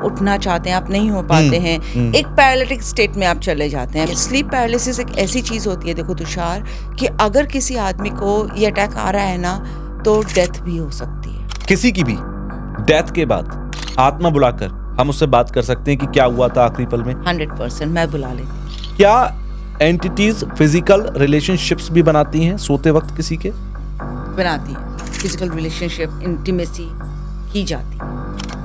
उठना चाहते हैं, आप नहीं हो पाते हैं, एक पैरालिटिक स्टेट में आप चले जाते हैं। स्लीप पैरालिसिस एक ऐसी चीज़ होती है, देखो तुषार, कि अगर किसी आदमी को ये अटैक आ रहा है ना, तो डेथ भी हो सकती है। किसी की भी डेथ के बाद आत्मा बुलाकर हम उससे बात कर सकते हैं कि क्या हुआ था आखिरी पल में। 100% मैं बुला लेती हूँ। क्या एंटिटीज फिजिकल रिलेशनशिप्स भी बनाती हैं सोते वक्त किसी के? बनाती है, फिजिकल रिलेशनशिप, इंटीमेसी की जाती है।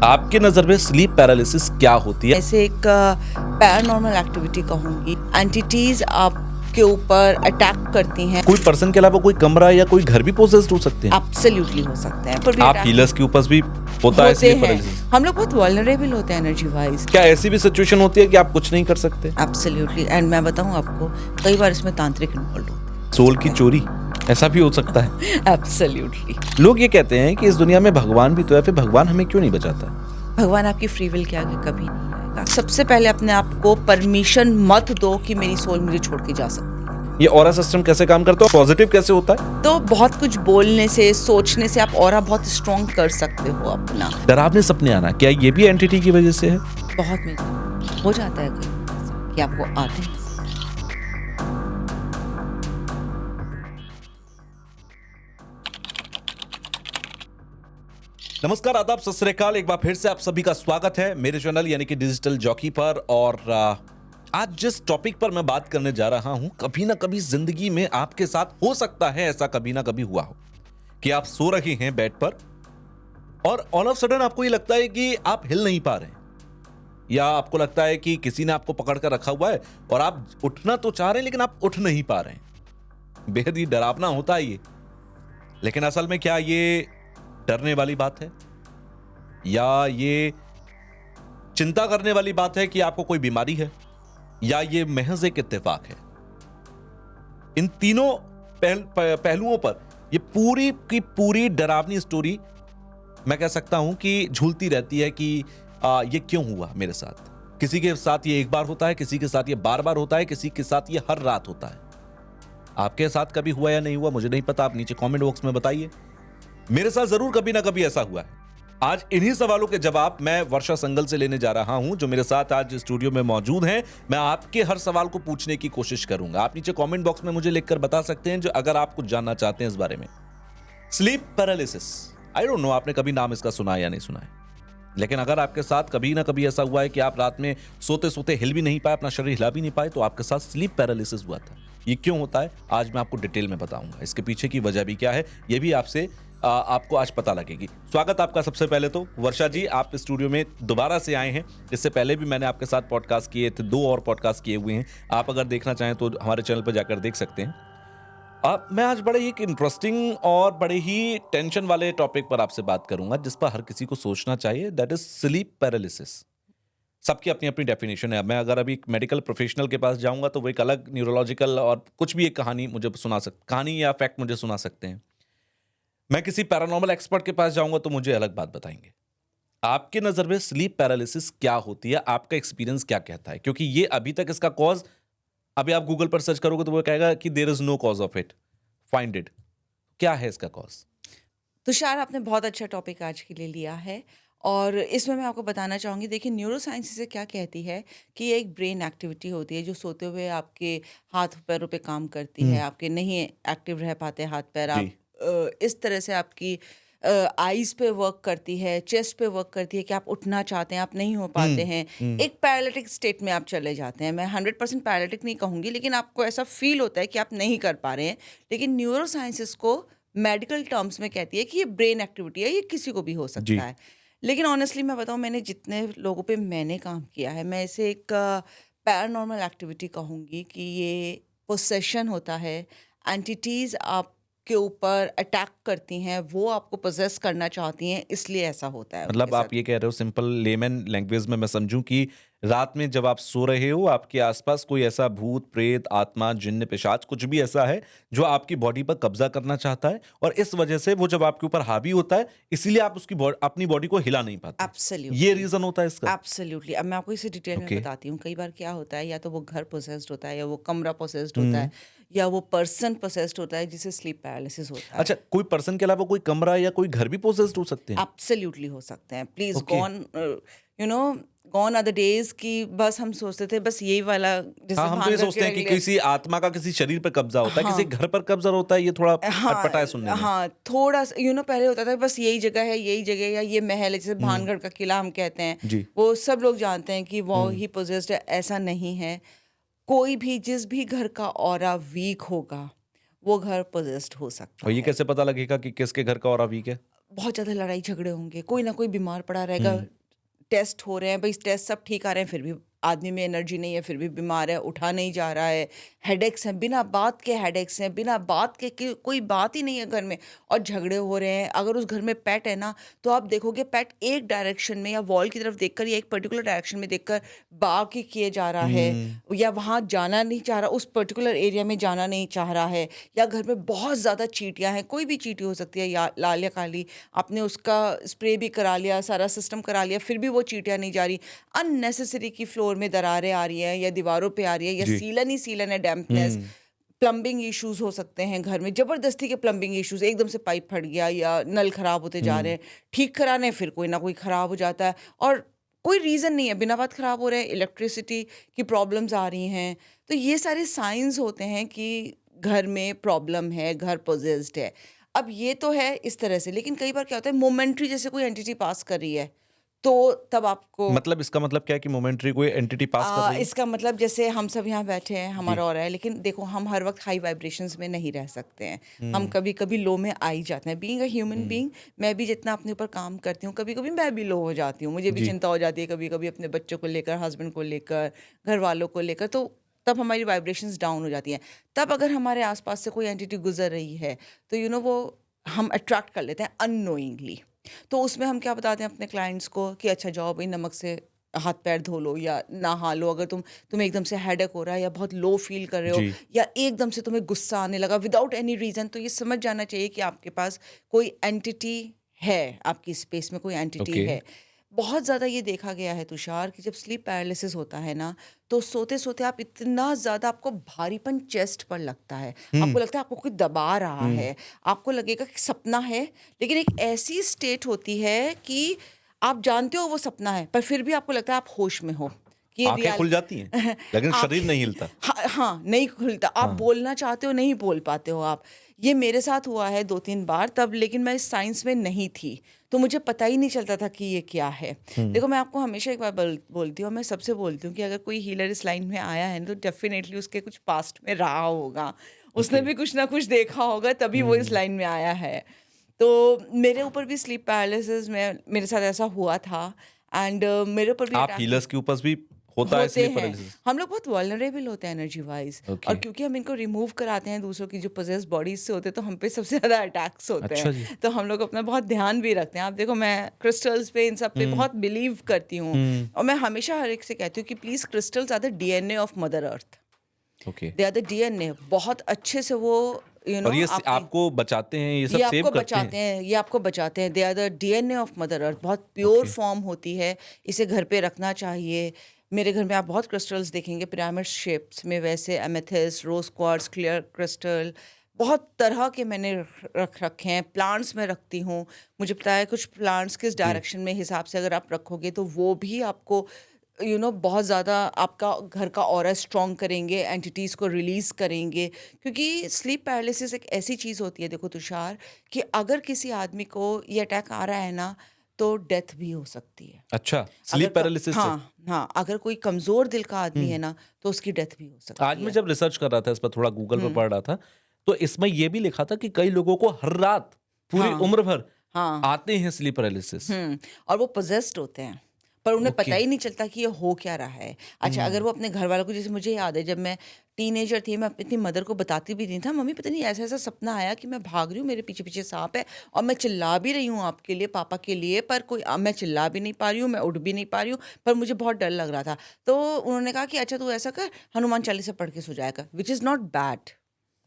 आपके नजर में स्लीप पैरालिसिस क्या होती है? ऐसे एक पैरानॉर्मल एक्टिविटी कहूँगी। एंटिटीज आपके ऊपर अटैक करती हैं। कोई पर्सन के अलावा कोई कमरा या कोई घर भी पोजेस्ड हो सकते हैं? एब्सोल्युटली हो सकते हैं। पर भी आप attack हीलर्स के ऊपर भी होता है होते स्लीप हैं। पैरालिसिस? हम लोग बहुत वल्नरेबल होते हैं एनर्जी वाइज। क्या ऐसी भी सिचुएशन होती है कि आप कुछ नहीं कर सकते? एब्सोल्युटली। एंड मैं बताऊं आपको, कई बार इसमें तांत्रिक इन्वॉल्व होते सोल की चोरी, ऐसा भी हो सकता है। हैं। एब्सोल्युटली। लोग ये कहते हैं कि इस दुनिया में भगवान भी तो है, फिर भगवान हमें क्यों नहीं बचाता? भगवान आपकी फ्री विल के आगे कभी नहीं आएगा। सबसे पहले अपने आप को परमिशन मत दो कि मेरी सोल मुझे छोड़ के जा सकती है। ये ऑरा सिस्टम कैसे काम करता है, पॉजिटिव कैसे होता है? तो बहुत कुछ बोलने से, सोचने से आप ऑरा बहुत स्ट्रॉन्ग कर सकते हो अपना। डरावने सपने आना, क्या ये भी एंटिटी की वजह से है? बहुत में हो जाता है कई कि आपको आते हैं। नमस्कार, आदाब, सत श्री अकाल। एक बार फिर से आप सभी का स्वागत है मेरे चैनल यानी कि डिजिटल जॉकी पर। और आज जिस टॉपिक पर मैं बात करने जा रहा हूं, कभी ना कभी जिंदगी में आपके साथ हो सकता है ऐसा कभी ना कभी हुआ हो कि आप सो रहे हैं बेड पर और ऑल ऑफ सडन आपको ये लगता है कि आप हिल नहीं पा रहे हैं, या आपको लगता है कि किसी ने आपको पकड़ कर रखा हुआ है और आप उठना तो चाह रहे हैं लेकिन आप उठ नहीं पा रहे हैं। बेहद ही डरावना होता है ये। लेकिन असल में क्या ये डरने वाली बात है या ये चिंता करने वाली बात है कि आपको कोई बीमारी है, या ये महज एक इत्तेफाक है? इन तीनों पहलुओं पर ये पूरी की पूरी डरावनी स्टोरी मैं कह सकता हूं कि झूलती रहती है कि ये क्यों हुआ मेरे साथ। किसी के साथ ये एक बार होता है, किसी के साथ ये बार बार होता है, किसी के साथ ये हर रात होता है। आपके साथ कभी हुआ या नहीं हुआ मुझे नहीं पता, आप नीचे कमेंट बॉक्स में बताइए। मेरे साथ जरूर कभी ना कभी ऐसा हुआ है। आज इन्हीं सवालों के जवाब मैं वर्षा संगल से लेने जा रहा हूं, जो मेरे साथ आज स्टूडियो में मौजूद हैं। मैं आपके हर सवाल को पूछने की कोशिश करूंगा। आप नीचे कमेंट बॉक्स में मुझे लिखकर बता सकते हैं जो अगर आप कुछ जानना चाहते हैं इस बारे में। Sleep paralysis, I don't know आपने कभी नाम इसका सुना है या नहीं सुना है, लेकिन अगर आपके साथ कभी ना कभी ऐसा हुआ है कि आप रात में सोते सोते हिल भी नहीं पाए, अपना शरीर हिला भी नहीं पाए, तो आपके साथ स्लीप पैरालिसिस हुआ था। ये क्यों होता है आज मैं आपको डिटेल में बताऊंगा। इसके पीछे की वजह भी क्या है ये भी आपको आज पता लगेगी। स्वागत आपका सबसे पहले तो वर्षा जी, आप स्टूडियो में दोबारा से आए हैं। इससे पहले भी मैंने आपके साथ पॉडकास्ट किए थे, 2 और पॉडकास्ट किए हुए हैं। आप अगर देखना चाहें तो हमारे चैनल पर जाकर देख सकते हैं। मैं आज बड़े ही इंटरेस्टिंग और बड़े ही टेंशन वाले टॉपिक पर आपसे बात करूंगा, जिस पर हर किसी को सोचना चाहिए। That is sleep paralysis. सबकी अपनी अपनी डेफिनेशन है। मैं अगर अभी एक मेडिकल प्रोफेशनल के पास जाऊंगा तो वो एक अलग न्यूरोलॉजिकल और कुछ भी एक कहानी या फैक्ट मुझे सुना सकते हैं। मैं किसी पैरानॉर्मल एक्सपर्ट के पास जाऊंगा तो मुझे अलग बात बताएंगे। आपके नजर में स्लीप पैरालिसिस क्या होती है, आपका एक्सपीरियंस क्या कहता है? क्योंकि ये अभी तक इसका कॉज, अभी आप गूगल पर सर्च करोगे तो वो कहेगा कि there is no cause of it, find it. क्या है इसका कॉज? तुषार, आपने बहुत अच्छा टॉपिक आज के लिए लिया है और इसमें मैं आपको बताना चाहूँगी। देखिए, न्यूरोसाइंस इसे क्या कहती है कि ये एक ब्रेन एक्टिविटी होती है जो सोते हुए आपके हाथ पैरों पे काम करती है। आपके नहीं एक्टिव रह पाते हाथ पैर, आप इस तरह से आपकी आईज पे वर्क करती है, चेस्ट पे वर्क करती है कि आप उठना चाहते हैं, आप नहीं हो पाते हैं, एक पैरालिटिक स्टेट में आप चले जाते हैं। मैं 100% पैरालिटिक नहीं कहूँगी, लेकिन आपको ऐसा फील होता है कि आप नहीं कर पा रहे हैं। लेकिन न्यूरोसाइंस इसको मेडिकल टर्म्स में कहती है कि ये ब्रेन एक्टिविटी है, ये किसी को भी हो सकता है। लेकिन ऑनेस्टली मैं बताऊँ, मैंने जितने लोगों पे मैंने काम किया है, मैं इसे एक पैरानॉर्मल एक्टिविटी कहूँगी कि ये पोसेशन होता है। एंटिटीज़ आपके ऊपर अटैक करती हैं, वो आपको पोजेस करना चाहती हैं, इसलिए ऐसा होता है। मतलब आप ये कह रहे हो, सिंपल लेमन लैंग्वेज में मैं समझूं, कि रात में जब आप सो रहे हो आपके आसपास कोई ऐसा भूत प्रेत आत्मा जिन्न पिशाच कुछ भी ऐसा है जो आपकी बॉडी पर कब्जा करना चाहता है, और इस वजह से वो जब आपके ऊपर हावी होता है इसीलिए आप अपनी बॉडी को हिला नहीं पाते। एब्सोल्युटली, ये रीजन होता है इसका? एब्सोल्युटली। अब मैं आपको इसे डिटेल में ओके। बताती हूँ। कई बार क्या होता है, या तो वो घर पोसेस्ड होता है, या वो कमरा पोसेस्ड होता है, या वो पर्सन पोसेस्ड होता है जिसे स्लीप पैरालिसिस होता है। अच्छा, कोई पर्सन के अलावा कोई कमरा या कोई घर भी पोजेस्ड हो सकते हैं? एब्सोल्युटली हो सकते हैं। Please okay. Go on you know gone are the days कि बस हम सोचते थे बस यही वाला हाँ, जैसे हम तो ये भान करके सोचते हैं रख कि लिया। किसी आत्मा का किसी शरीर पे कब्ज़ा होता है, किसी हाँ। घर पर कब्ज़ा होता है, ये थोड़ा हाँ, अटपटा है सुनने में। हाँ, थोड़ा-सा पहले होता था बस यही जगह है, यही जगह है या ये महल है, जैसे हुँ, भानगढ़ का किला हम कहते हैं, जी। वो सब लोग जानते हैं कि वो हुँ, ही पोजेस्ड है, ऐसा नहीं है। कोई भी जिस भी घर का ऑरा वीक होगा, वो घर पोजेस्ड हो सकता और ये है। कैसे पता लगेगा कि किसके घर का ऑरा वीक है? बहुत ज़्यादा लड़ाई झगड़े होंगे, कोई ना कोई बीमार पड़ा रहेगा, हुँ, टेस्ट हो रहे हैं, भई टेस्ट सब ठीक आ रहे हैं, फिर भी आदमी में एनर्जी नहीं है, फिर भी बीमार है, उठा नहीं जा रहा है, हेडेक्स हैं, बिना बात के हेडेक्स हैं, बिना बात के कि कोई बात ही नहीं है घर में और झगड़े हो रहे हैं। अगर उस घर में पेट है ना, तो आप देखोगे पेट एक डायरेक्शन में या वॉल की तरफ देखकर या एक पर्टिकुलर डायरेक्शन में देखकर बाग ही किए जा रहा है हुँ, या वहाँ जाना नहीं चाह रहा, उस पर्टिकुलर एरिया में जाना नहीं चाह रहा है या घर में बहुत ज़्यादा चींटियाँ हैं, कोई भी चींटी हो सकती है या लाल या काली, आपने उसका स्प्रे भी करा लिया, सारा सिस्टम करा लिया, फिर भी वो चींटियाँ नहीं जा रही। अननेसेसरी की फ्लोर में दरारें आ रही हैं या दीवारों पे आ रही है या जी। सीलन ही सीलन है, डैम्पनेस, हुँ, प्लम्बिंग इश्यूज़ हो सकते हैं घर में, ज़बरदस्ती के प्लम्बिंग इश्यूज़, एकदम से पाइप फट गया या नल खराब होते जा रहे हुँ, हैं, ठीक कराने फिर कोई ना कोई खराब हो जाता है और कोई रीज़न नहीं है, बिना बात खराब हो रहे हैं, इलेक्ट्रिसिटी की प्रॉब्लम्स आ रही हैं। तो ये सारे साइन्स होते हैं कि घर में प्रॉब्लम है, घर पॉसेस्ड है। अब ये तो है इस तरह से, लेकिन कई बार क्या होता है मोमेंटरी जैसे कोई एंटिटी पास कर रही है, तो तब आपको मतलब इसका मतलब क्या है कि मोमेंटरी कोई एंटिटी पास कर रही है? इसका मतलब जैसे हम सब यहाँ बैठे हैं, जी। हमारा ऑरा है, लेकिन देखो हम हर वक़्त हाई वाइब्रेशंस में नहीं रह सकते हैं। हम हुँ, कभी-कभी लो में आ ही जाते हैं। Being a human hmm, being, मैं भी जितना अपने ऊपर काम करती हूँ, कभी-कभी मैं भी लो हो जाती हूँ। मुझे भी जी। चिंता हो जाती है कभी-कभी अपने बच्चों को लेकर, हस्बैंड को लेकर, घरवालों को लेकर, तो तब हमारी वाइब्रेशंस डाउन हो जाती हैं। तब अगर हमारे आस-पास से कोई एंटिटी गुज़र रही है, तो वो हम अट्रैक्ट कर लेते हैं अननोइंगली। तो उसमें हम क्या बताते हैं अपने क्लाइंट्स को कि अच्छा जाओ भई नमक से हाथ पैर धो लो या नहा लो, अगर तुम्हें एकदम से हेडेक हो रहा है या बहुत लो फील कर रहे हो जी। या एकदम से तुम्हें गुस्सा आने लगा विदाउट एनी रीजन, तो ये समझ जाना चाहिए कि आपके पास कोई एंटिटी है, आपकी स्पेस में कोई एंटिटी ओके। है। बहुत ज़्यादा ये देखा गया है तुषार कि जब स्लीप पैरालिसिस होता है ना, तो सोते सोते आप इतना ज़्यादा आपको भारीपन चेस्ट पर लगता है, हुँ, आपको लगता है आपको कोई दबा रहा हुँ। है, आपको लगेगा कि सपना है, लेकिन एक ऐसी स्टेट होती है कि आप जानते हो वो सपना है, पर फिर भी आपको लगता है आप होश में हो, कि ये आँखें रियल खुल जाती हैं, लेकिन शरीर आँखें नहीं हिलता। हाँ, हाँ, नहीं खुलता। आप हाँ, बोलना चाहते हो, नहीं बोल पाते हो आप। ये मेरे साथ हुआ है 2-3 बार तब, लेकिन मैं इस साइंस में नहीं थी, तो मुझे पता ही नहीं चलता था कि ये क्या है। हुँ, देखो मैं आपको हमेशा एक बात बोलती हूँ और मैं सबसे बोलती हूँ कि अगर कोई हीलर इस लाइन में आया है ना, तो डेफ़िनेटली उसके कुछ पास्ट में रहा होगा। उसने ओके। भी कुछ ना कुछ देखा होगा तभी वो इस हुँ। लाइन में आया है। तो मेरे ऊपर भी स्लीप पैरालिसिस में मेरे साथ ऐसा हुआ था एंड मेरे ऊपर भी आप अटैक हीलर्स के ऊपर भी होता है होते स्लीप हैं। पैरालिसिस? हम लोग बहुत वल्नरेबल होते हैं एनर्जी वाइज़ और ओके। क्योंकि हम इनको रिमूव कराते हैं दूसरों की जो पॉसेस्ड बॉडीज़ से होते हैं, तो हम पे सबसे ज़्यादा अटैक्स होते हैं। अच्छा जी। तो हम लोग अपना बहुत ध्यान भी रखते हैं। आप देखो मैं क्रिस्टल्स पे इन सब पे हुँ, बहुत बिलीव करती हूँ हुँ। और मैं हमेशा हर एक से कहती हूँ कि please crystals are the DNA of mother earth. Okay. They are the DNA, बहुत अच्छे से वो और ये स आपकी आपको बचाते हैं, ये सब सेव करते हैं? ये आपको बचाते हैं। They are the DNA of mother earth, बहुत प्योर ओके। फॉर्म होती है, इसे घर पे रखना चाहिए। मेरे घर में आप बहुत क्रिस्टल्स देखेंगे पिरामिड शेप्स में, वैसे एमेथिस्ट, रोज़ क्वार्ट्ज, क्लियर क्रिस्टल, बहुत तरह के मैंने रख रखे हैं। प्लांट्स मैं रखती हूँ, मुझे पता है कुछ प्लांट्स किस जी। डायरेक्शन में हिसाब से अगर आप रखोगे तो वो भी आपको बहुत ज़्यादा आपका घर का ऑरा स्ट्रॉन्ग करेंगे, एंटिटीज़ को रिलीज़ करेंगे। क्योंकि स्लीप पैरालिसिस एक ऐसी चीज़ होती है देखो तुषार, कि अगर किसी आदमी को ये अटैक आ रहा है ना, तो डेथ भी हो सकती है। अच्छा, अगर स्लीप क पैरालिसिस से? हाँ, हाँ, अगर कोई कमज़ोर दिल का आदमी हुँ। है ना, तो उसकी डेथ भी हो आज सकती मैं है। जब रिसर्च कर रहा था इस पर थोड़ा गूगल पे हुँ, पढ़ रहा था, तो इसमें ये भी लिखा था कि कई लोगों को हर रात, पूरी हाँ, उम्र भर हाँ। आते हैं स्लीप पैरालिसिस। और वो पोजेस्ड होते हैं, पर उन्हें ओके। पता ही नहीं चलता कि ये हो क्या रहा है। अच्छा, अगर हुँ, वो अपने घरवालों को, जैसे मुझे याद है जब मैं टीनेजर थी, मैं अपनी मदर को बताती भी नहीं था, मम्मी पता नहीं ऐसा-ऐसा सपना आया कि मैं भाग रही हूँ, मेरे पीछे-पीछे साँप है और मैं चिल्ला भी रही हूँ आपके लिए, पापा के लिए, पर मैं चिल्ला भी नहीं पा रही हूँ, मैं उठ भी नहीं पा रही हूँ, पर मुझे बहुत डर लग रहा था। तो उन्होंने कहा कि अच्छा तू ऐसा कर, हनुमान चालीसा पढ़ के सो जाया कर, व्हिच इज़ नॉट बैड।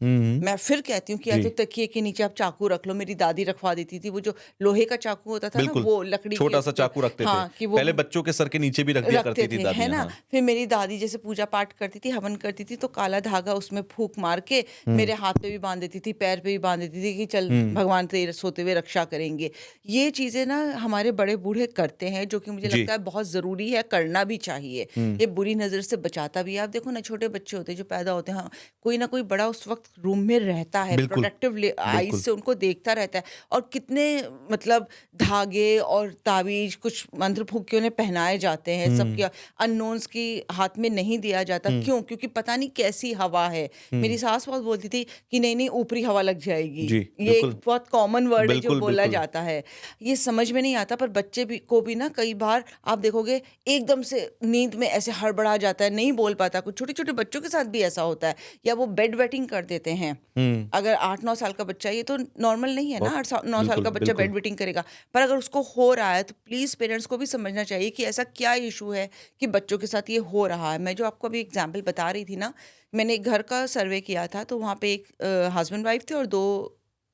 मैं फिर कहती हूँ कि या जी। तो तकिए के नीचे आप चाकू रख लो, मेरी दादी रखवा देती थी, वो जो लोहे का चाकू होता था ना, बिल्कुल, वो लकड़ी की छोटा-सा चाकू रखते थे। हाँ, कि वो पहले बच्चों के सर के नीचे भी रख दिया रखते करती थी थे, है दादियाँ, ना? हाँ। फिर मेरी दादी जैसे पूजा पाठ करती थी, हवन करती थी, तो काला धागा उसमें फूँक मार के मेरे हाथ पे भी बाँध देती थी, पैर पे भी बाँध देती थी कि चल हुँ, भगवान तेरे सोते हुए रक्षा करेंगे। ये चीज़ें ना हमारे बड़े-बूढ़े करते हैं, जो कि मुझे जी। लगता है बहुत ज़रूरी है, करना भी चाहिए। हुँ, ये बुरी नज़र से बचाता भी है। आप देखो ना, छोटे बच्चे होते हैं जो पैदा होते हैं, हाँ, कोई ना कोई बड़ा उस वक़्त रूम में रहता है, बिल्कुल, प्रोटेक्टिव आइज़ बिल्कुल। से उनको देखता रहता है, और कितने मतलब धागे और ताबीज़, कुछ मंत्र फूँक के उन्हें पहनाए जाते हैं, हुँ, सबके अननोन्स की हाथ में नहीं दिया जाता। हुँ, क्यों? क्योंकि पता नहीं कैसी हवा है। मेरी हुँ। सास बहुत बोलती थी कि नहीं-नहीं, ऊपरी हवा लग जाएगी। जी, ये एक बिल्कुल। बहुत कॉमन वर्ड है जो बिल्कुल, बोला बिल्कुल। जाता है। ये समझ में नहीं आता, पर बच्चे भी को भी ना कई बार आप देखोगे एकदम से नींद में ऐसे हड़बड़ा जाता है, नहीं बोल पाता कुछ। छोटे-छोटे बच्चों के साथ भी ऐसा होता है, या वो बेड वेटिंग कर देते हैं। हुँ, अगर 8-9 साल का बच्चा है, ये तो नॉर्मल नहीं है ना, बहुत 9 साल बिल्कुल, का बच्चा बिल्कुल। बेड वेटिंग करेगा। पर अगर उसको हो रहा है, तो प्लीज़ पेरेंट्स को भी समझना चाहिए कि ऐसा क्या इश्यू है कि बच्चों के साथ ये हो रहा है। मैं जो आपको अभी एग्ज़ाम्पल बता रही थी ना, मैंने एक घर का सर्वे किया था, तो वहाँ पे एक हस्बैंड वाइफ थे और 2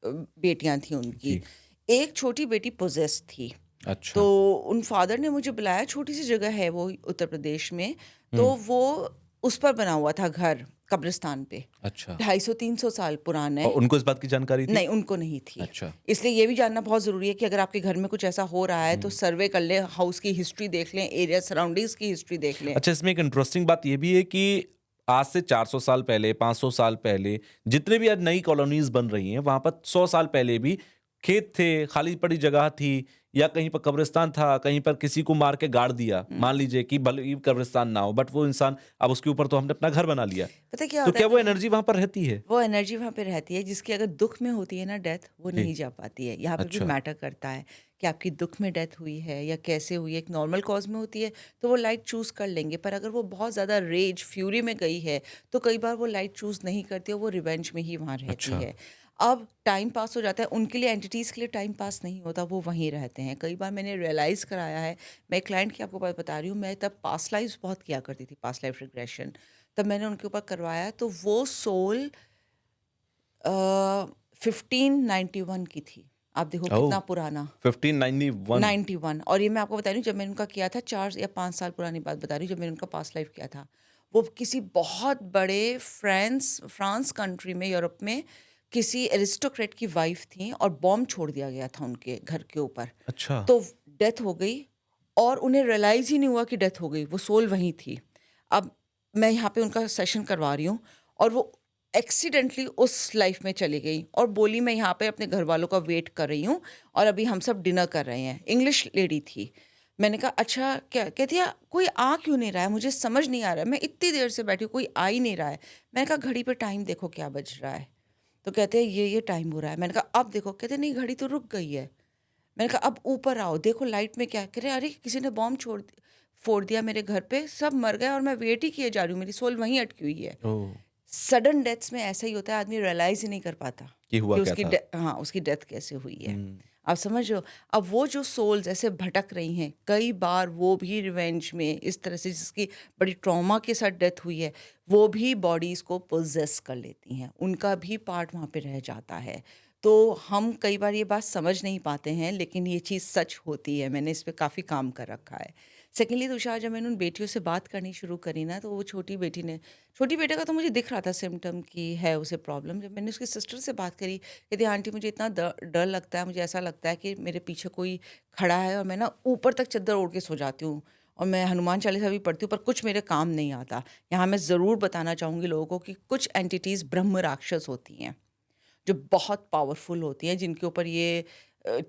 बेटियाँ थीं उनकी। जी, एक छोटी बेटी पोजेस्ड थी, तो अच्छा। उन फादर ने मुझे बुलाया, छोटी-सी जगह है वो उत्तर प्रदेश में, तो हुँ, वो उस पर बना हुआ था घर, कब्रिस्तान पे। अच्छा। 250-300 साल पुराना और है। उनको इस बात की जानकारी थी? नहीं, उनको नहीं थी। अच्छा। इसलिए ये भी जानना बहुत ज़रूरी है कि अगर आपके घर में कुछ ऐसा हो रहा है, तो हुँ। सर्वे कर लें, हाउस की हिस्ट्री देख लें, एरिया सराउंडिंग्स की हिस्ट्री देख लें। अच्छा, इसमें एक इंटरेस्टिंग बात ये भी है कि आज से 400 साल पहले, 500 साल पहले, जितने भी आज नई कॉलोनीज़ बन रही हैं, वहाँ पर 100 साल पहले भी खेत थे, खाली पड़ी जगह थी या कहीं पर कब्रिस्तान था, कहीं पर किसी को मार के गाड़ दिया। हुँ। मान लीजिए कि भले ही कब्रिस्तान ना हो, बट वो इंसान अब उसके ऊपर तो हमने अपना घर बना लिया। पता है क्या तो होता है क्या वो कभी, एनर्जी वहाँ पर रहती है? वो एनर्जी वहाँ पे रहती है जिसकी अगर दुःख में होती है ना डेथ, वो जी। नहीं जा पाती है। यहाँ पे भी अच्छा। मैटर करता है कि आपकी दुःख में डेथ हुई है या कैसे हुई है। एक नॉर्मल कॉज़ में होती है, तो वो लाइट चूज़ कर लेंगे, पर अगर वो बहुत ज़्यादा रेज, फ्यूरी में गई है, तो कई बार वो लाइट चूज़ नहीं करती है, वो रिवेंज में ही वहाँ रहती अच्छा। है। अब टाइम पास हो जाता है, उनके लिए, एंटिटीज़ के लिए टाइम पास नहीं होता, वो वहीं रहते हैं। कई बार मैंने रियलाइज़ कराया है, मैं एक क्लाइंट की आपको बात बता रही हूँ, मैं तब पास्ट लाइफ़्स बहुत किया करती थी, पास्ट लाइफ़ रिग्रेशन। तब मैंने उनके ऊपर करवाया, तो वो सोल 1591 की थी। आप देखो ओह! कितना पुराना। 1591। 91, और ये मैं आपको बता रही हूँ, जब मैंने उनका किया था, 4 या 5 साल पुरानी बात बता रही हूँ, जब मैंने उनका पास्ट लाइफ किया था। वो किसी बहुत बड़े फ्रांस फ्रांस कंट्री में, यूरोप में, किसी एरिस्टोक्रेट की वाइफ थीं, और बॉम्ब छोड़ दिया गया था उनके घर के ऊपर। अच्छा। तो डेथ हो गई, और उन्हें रियलाइज़ ही नहीं हुआ कि डेथ हो गई, वो सोल वहीं थी। अब मैं यहाँ पे उनका सेशन करवा रही हूँ, और वो एक्सीडेंटली उस लाइफ में चली गई और बोली, मैं यहाँ पे अपने घर वालों का वेट कर रही हूँ, और अभी हम सब डिनर कर रहे हैं। इंग्लिश लेडी थी। मैंने कहा अच्छा क्या? कहती है कोई आ क्यों नहीं रहा है? मुझे समझ नहीं आ रहा है। मैं इतनी देर से बैठी हूँ, कोई आ ही नहीं रहा है। मैंने कहा घड़ी पे टाइम देखो क्या बज रहा है। तो कहते हैं ये टाइम हो रहा है। मैंने कहा अब देखो। कहते नहीं, घड़ी तो रुक गई है। मैंने कहा अब ऊपर आओ, देखो लाइट में क्या है? कह रहे अरे किसी ने बॉम्ब फोड़ दिया मेरे घर पे, सब मर गए और मैं वेट ही किए जा रही हूँ, मेरी सोल वहीं अटकी हुई है। ओह! सडन डेथ्स में ऐसा ही होता है, आदमी रियलाइज़ ही नहीं कर पाता कि हुआ कि क्या उसकी था? हाँ, उसकी डेथ कैसे हुई है। हुँ। आप समझ रहे हो? अब वो जो सोल्स ऐसे भटक रही हैं, कई बार वो भी रिवेंज में इस तरह से, जिसकी बड़ी ट्रॉमा के साथ डेथ हुई है, वो भी बॉडीज़ को पोज़ेस कर लेती हैं, उनका भी पार्ट वहाँ पे रह जाता है। तो हम कई बार ये बात समझ नहीं पाते हैं, लेकिन ये चीज़ सच होती है, मैंने इस पे काफ़ी काम कर रखा है। सेकेंडली तुषार, जब मैंने उन बेटियों से बात करनी शुरू करी ना, तो वो छोटी बेटे का तो मुझे दिख रहा था सिम्पटम कि है उसे प्रॉब्लम। जब मैंने उसकी सिस्टर से बात करी, कहती आंटी मुझे इतना डर लगता है, मुझे ऐसा लगता है कि मेरे पीछे कोई खड़ा है, और मैं ना ऊपर तक चद्दर ओढ़ के सो जाती हूँ, और मैं हनुमान चालीसा भी पढ़ती हूँ, पर कुछ मेरे काम नहीं आता। यहाँ मैं ज़रूर बताना चाहूँगी लोगों को कि कुछ एंटिटीज़ ब्रह्म राक्षस होती हैं, जो बहुत पावरफुल होती हैं, जिनके ऊपर ये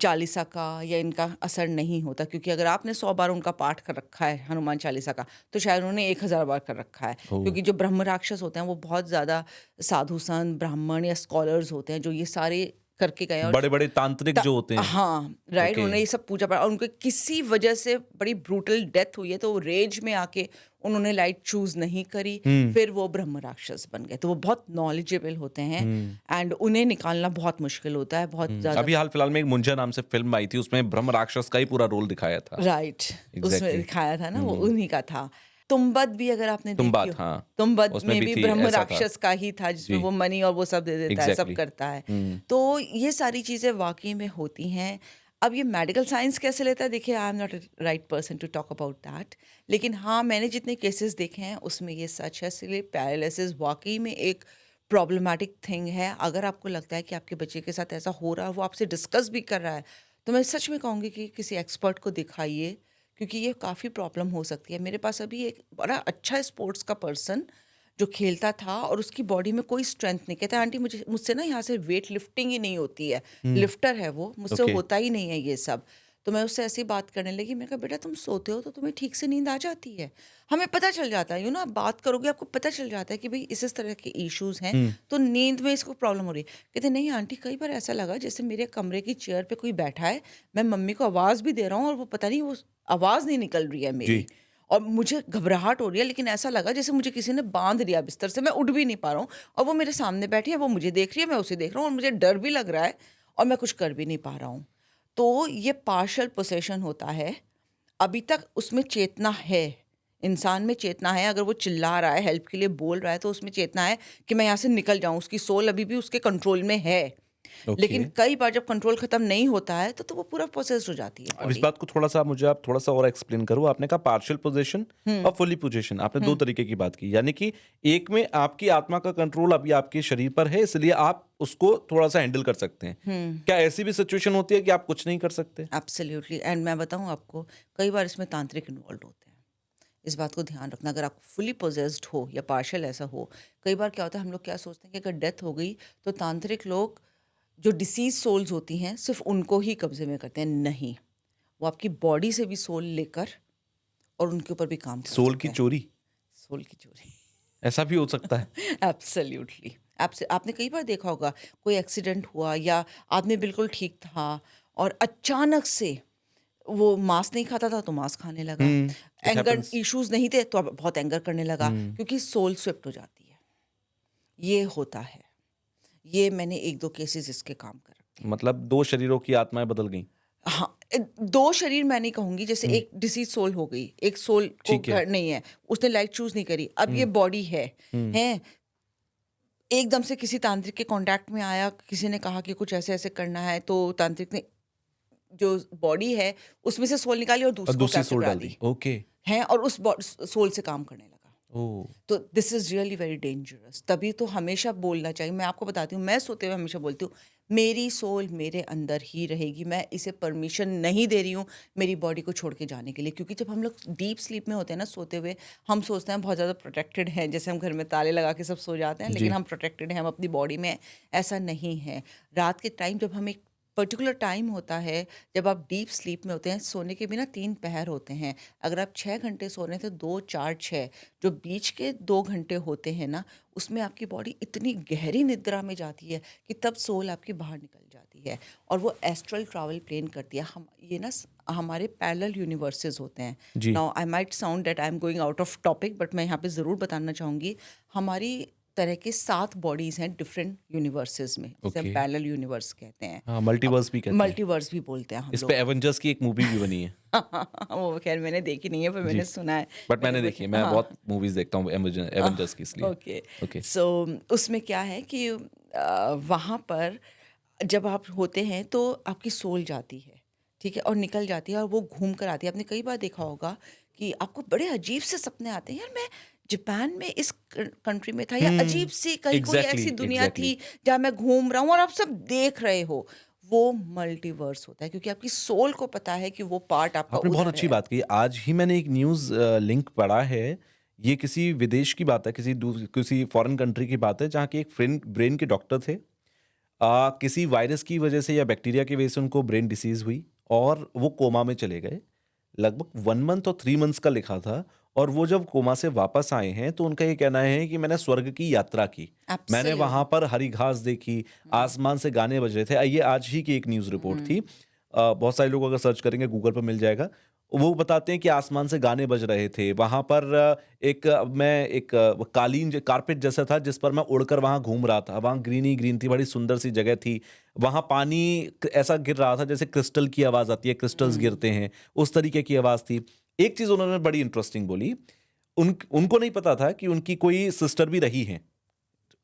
चालीसा का या इनका असर नहीं होता, क्योंकि अगर आपने 100 बार उनका पाठ कर रखा है हनुमान चालीसा का, तो शायद उन्होंने 1000 बार कर रखा है। ओह! क्योंकि जो ब्रह्म राक्षस होते हैं, वो बहुत ज़्यादा साधु संत, ब्राह्मण या स्कॉलर्स होते हैं, जो ये सारे करके गए हैं, और बड़े-बड़े तांत्रिक जो होते हैं। हाँ, राइट, ओके। उन्होंने ये सब पूजा पाठ, और उनको किसी वजह से बड़ी ब्रूटल डेथ हुई है, तो वो रेज में आके उन्होंने लाइट चूज़ नहीं करी, हुँ, फिर वो ब्रह्म राक्षस बन गए। तो वो बहुत नॉलेजेबल होते हैं, हुँ, एंड उन्हें निकालना बहुत मुश्किल होता है, बहुत हुँ। ज़्यादा। अभी हाल-फिलहाल में एक मुंजा नाम से फ़िल्म आई थी, उसमें ब्रह्म राक्षस का ही पूरा रोल दिखाया था। राइट, उसमें एग्ज़ैक्टली। दिखाया था ना, वो हुँ, उन्हीं का था। तुम्बद भी अगर आपने देखी तुम्बाद, हो, हाँ, तुम्बद उसमें में भी भी थी, ब्रह्म ऐसा था। राक्षस का ही था जिसमें जी, वो मनी और वो सब दे देता है, सब एग्ज़ैक्टली। करता है। हुँ, तो ये सारी चीज़ें वाक़ई में होती हैं। अब ये मेडिकल साइंस कैसे लेता है, देखिए I am not a right person to talk about that. लेकिन हाँ, मैंने जितने केसेस देखे हैं उसमें ये सच है। स्लीप पैरालिसिस वाक़ई में एक प्रॉब्लमैटिक थिंग है। अगर आपको लगता है कि आपके बच्चे के साथ ऐसा हो रहा है, वो आपसे डिस्कस भी कर रहा है, तो मैं सच में कहूँगी कि किसी एक्सपर्ट को दिखाइए, क्योंकि ये काफ़ी प्रॉब्लम हो सकती है। मेरे पास अभी एक बड़ा अच्छा स्पोर्ट्स का पर्सन जो खेलता था और उसकी बॉडी में कोई स्ट्रेंथ नहीं, कहता है आंटी मुझसे ना यहाँ से वेट लिफ्टिंग ही नहीं होती है। हुँ, लिफ्टर है वो, मुझसे ओके। होता ही नहीं है ये सब। तो मैं उससे ऐसी बात करने लगी, मैंने कहा बेटा तुम सोते हो तो तुम्हें ठीक से नींद आ जाती है। हमें पता चल जाता है, आप बात करोगे आपको पता चल जाता है कि भाई इस तरह के इश्यूज हैं, हुँ, तो नींद में इसको प्रॉब्लम हो रही है। कहते नहीं आंटी, कई बार ऐसा लगा जैसे मेरे कमरे की चेयर पे कोई बैठा है, मैं मम्मी को आवाज़ भी दे रहा हूँ और वो पता नहीं, वो आवाज़ नहीं निकल रही है जी। मेरी, और मुझे घबराहट हो रही है, लेकिन ऐसा लगा जैसे मुझे किसी ने बांध दिया बिस्तर से, मैं उठ भी नहीं पा रहा हूँ, और वो मेरे सामने बैठी है, वो मुझे देख रही है, मैं उसे देख रहा हूँ, और मुझे डर भी लग रहा है और मैं कुछ कर भी नहीं पा रहा हूँ। तो ये पार्शियल पोसेशन होता है। अभी तक उसमें चेतना है, इंसान में चेतना है। अगर वो चिल्ला रहा है, हेल्प के लिए बोल रहा है, तो उसमें चेतना है कि मैं यहाँ से निकल जाऊँ, उसकी सोल अभी भी उसके कंट्रोल में है। ओके। लेकिन कई बार जब कंट्रोल खत्म नहीं होता है, तो वो पूरा पोसेस्ड हो जाती है अब इस बॉडी। बात को थोड़ा-सा मुझे आप थोड़ा-सा और एक्सप्लेन करो। आपने कहा पार्शियल पोज़ेशन हुँ, और फुली पोज़ेशन, आपने 2 हुँ, तरीके की बात की। यानी कि एक में आपकी आत्मा का कंट्रोल अभी आपके शरीर पर है, इसलिए आप उसको थोड़ा-सा हैंडल कर सकते हैं। हुँ। क्या ऐसी भी सिचुएशन होती है कि आप कुछ नहीं कर सकते? एब्सोल्युटली, एंड मैं बताऊँ आपको, कई बार इसमें तांत्रिक इन्वॉल्व होते हैं। इस बात को ध्यान रखना, अगर आप फुली पोजेस्ड हो या पार्शियल ऐसा हो। कई बार क्या होता है, हम लोग क्या सोचते हैं कि अगर डेथ हो गई तो तांत्रिक लोग जो डिसीज सोल्स होती हैं सिर्फ उनको ही कब्जे में करते हैं। नहीं, वो आपकी बॉडी से भी सोल लेकर और उनके ऊपर भी काम कर सोल सकते की हैं। चोरी, सोल की चोरी। ऐसा भी हो सकता है? एब्सोल्युटली। आपने कई बार देखा होगा, कोई एक्सीडेंट हुआ या आदमी बिल्कुल ठीक था और अचानक से वो मांस नहीं खाता था तो मांस खाने लगा। हुँ, इट एंगर हैपेंस। इश्यूज नहीं थे तो अब बहुत एंगर करने लगा, हुँ, क्योंकि सोल स्विफ्ट हो जाती है। ये होता है। ये मैंने 1-2 केसेस इसके काम कर रखे हैं। मतलब 2 शरीरों की आत्माएँ बदल गईं। हाँ, 2 शरीर मैं नहीं कहूँगी, जैसे हुँ, एक डिसीज़ सोल हो गई, एक सोल को ठीक है। घर नहीं है, उसने लाइफ चूज़ नहीं करी, अब ये हुँ, बॉडी है, हुँ, हैं? एकदम से किसी तांत्रिक के कॉन्टैक्ट में आया, किसी ने कहा कि कुछ ऐसे-ऐसे करना है, तो तांत्रिक ने जो बॉडी है, उसमें से सोल निकाली और और दूसरे को दूसरी कैप्चर सोल करा डाल दी, दी। ओके। हैं? और उस सोल से काम करने लगा। ओह! तो this is really very dangerous. तभी तो हमेशा बोलना चाहिए। मैं आपको बताती हूँ, मैं सोते हुए हमेशा बोलती हूँ, मेरी सोल मेरे अंदर ही रहेगी, मैं इसे परमिशन नहीं दे रही हूँ मेरी बॉडी को छोड़ के जाने के लिए। क्योंकि जब हम लोग डीप स्लीप में होते हैं ना, सोते हुए, हम सोचते हैं बहुत ज़्यादा प्रोटेक्टेड हैं, जैसे हम घर में ताले लगा के सब सो जाते हैं, लेकिन जी। हम प्रोटेक्टेड हैं, हम अपनी बॉडी में। ऐसा नहीं है। रात के टाइम जब हम एक पर्टिकुलर टाइम होता है, जब आप डीप स्लीप में होते हैं, सोने के भी ना 3 पहर होते हैं। अगर आप 6 घंटे सो रहे हैं तो 2, 4, 6, जो बीच के 2 घंटे होते हैं ना, उसमें आपकी बॉडी इतनी गहरी निद्रा में जाती है कि तब सोल आपकी बाहर निकल जाती है और वो एस्ट्रल ट्रैवल प्लेन करती है। हम ये ना हमारे पैरेलल यूनिवर्सेस होते हैं। जी, now I might sound that I am going out of topic, but मैं यहाँ पे ज़रूर बताना चाहूँगी, हमारी तरह के 7 बॉडीज़ हैं डिफरेंट यूनिवर्सेस में, जिसे हम ओके। पैरेलल यूनिवर्स कहते हैं। हाँ, अब मल्टीवर्स भी कहते हैं। मल्टीवर्स भी बोलते हैं हम इस पे लोग। एवेंजर्स की एक मूवी भी बनी है। वो खैर मैंने देखी नहीं है, पर जी, मैंने सुना है। बट मेरे मैंने देखी बच्चे, है, मैं हाँ। बहुत मूवीज़ देखता हूँ एवेंजर्स की इसलिए। ओके। ओके, सो उसमें क्या है कि वहाँ पर जब आप होते हैं तो आपकी सोल जाती है, ठीक है, और निकल जाती है और वो घूम कर आती है। आपने कई बार देखा होगा कि आपको बड़े अजीब से सपने आते हैं, यार मैं जापान में इस कंट्री में था, या अजीब हुँ, सी कहीं कोई एग्ज़ैक्टली, ऐसी दुनिया एग्ज़ैक्टली। थी जहाँ मैं घूम रहा हूँ और आप सब देख रहे हो। वो मल्टीवर्स होता है, क्योंकि आपकी सोल को पता है कि वो पार्ट आपका आपने बहुत उधर अच्छी है। बात कही। आज ही मैंने एक न्यूज़ लिंक पढ़ा है। ये किसी विदेश की बात है, किसी फॉरेन कंट्री की बात है, जहाँ के एक फ्रेंड ब्रेन के डॉक्टर थे। किसी वायरस की वजह से या बैक्टीरिया की वजह से उनको ब्रेन डिसीज़ हुई और वो कोमा में चले गए। लगभग 1 मंथ और 3 मंथ्स का लिखा था और वो जब कोमा से वापस आए हैं, तो उनका ये कहना है कि मैंने स्वर्ग की यात्रा की। मैंने वहाँ एब्सोल्युटली। पर हरी घास देखी, आसमान से गाने बज रहे थे। ये आज ही की एक न्यूज़ रिपोर्ट थी। हम्म। बहुत सारे लोग अगर सर्च करेंगे गूगल पे मिल जाएगा। वो बताते हैं कि आसमान से गाने बज रहे थे। वहाँ पर एक कालीन ज कारपेट जैसा था जिस पर मैं उड़कर वहाँ घूम रहा था। वहाँ ग्रीन ही ग्रीन थी, बड़ी सुंदर सी जगह थी। वहाँ पानी ऐसा गिर रहा था जैसे क्रिस्टल की आवाज़ आती है, क्रिस्टल्स हम्म। गिरते हैं, उस तरीके की आवाज़ थी। एक चीज़ उन्होंने बड़ी इंटरेस्टिंग बोली, उनको नहीं पता था कि उनकी कोई सिस्टर भी रही है,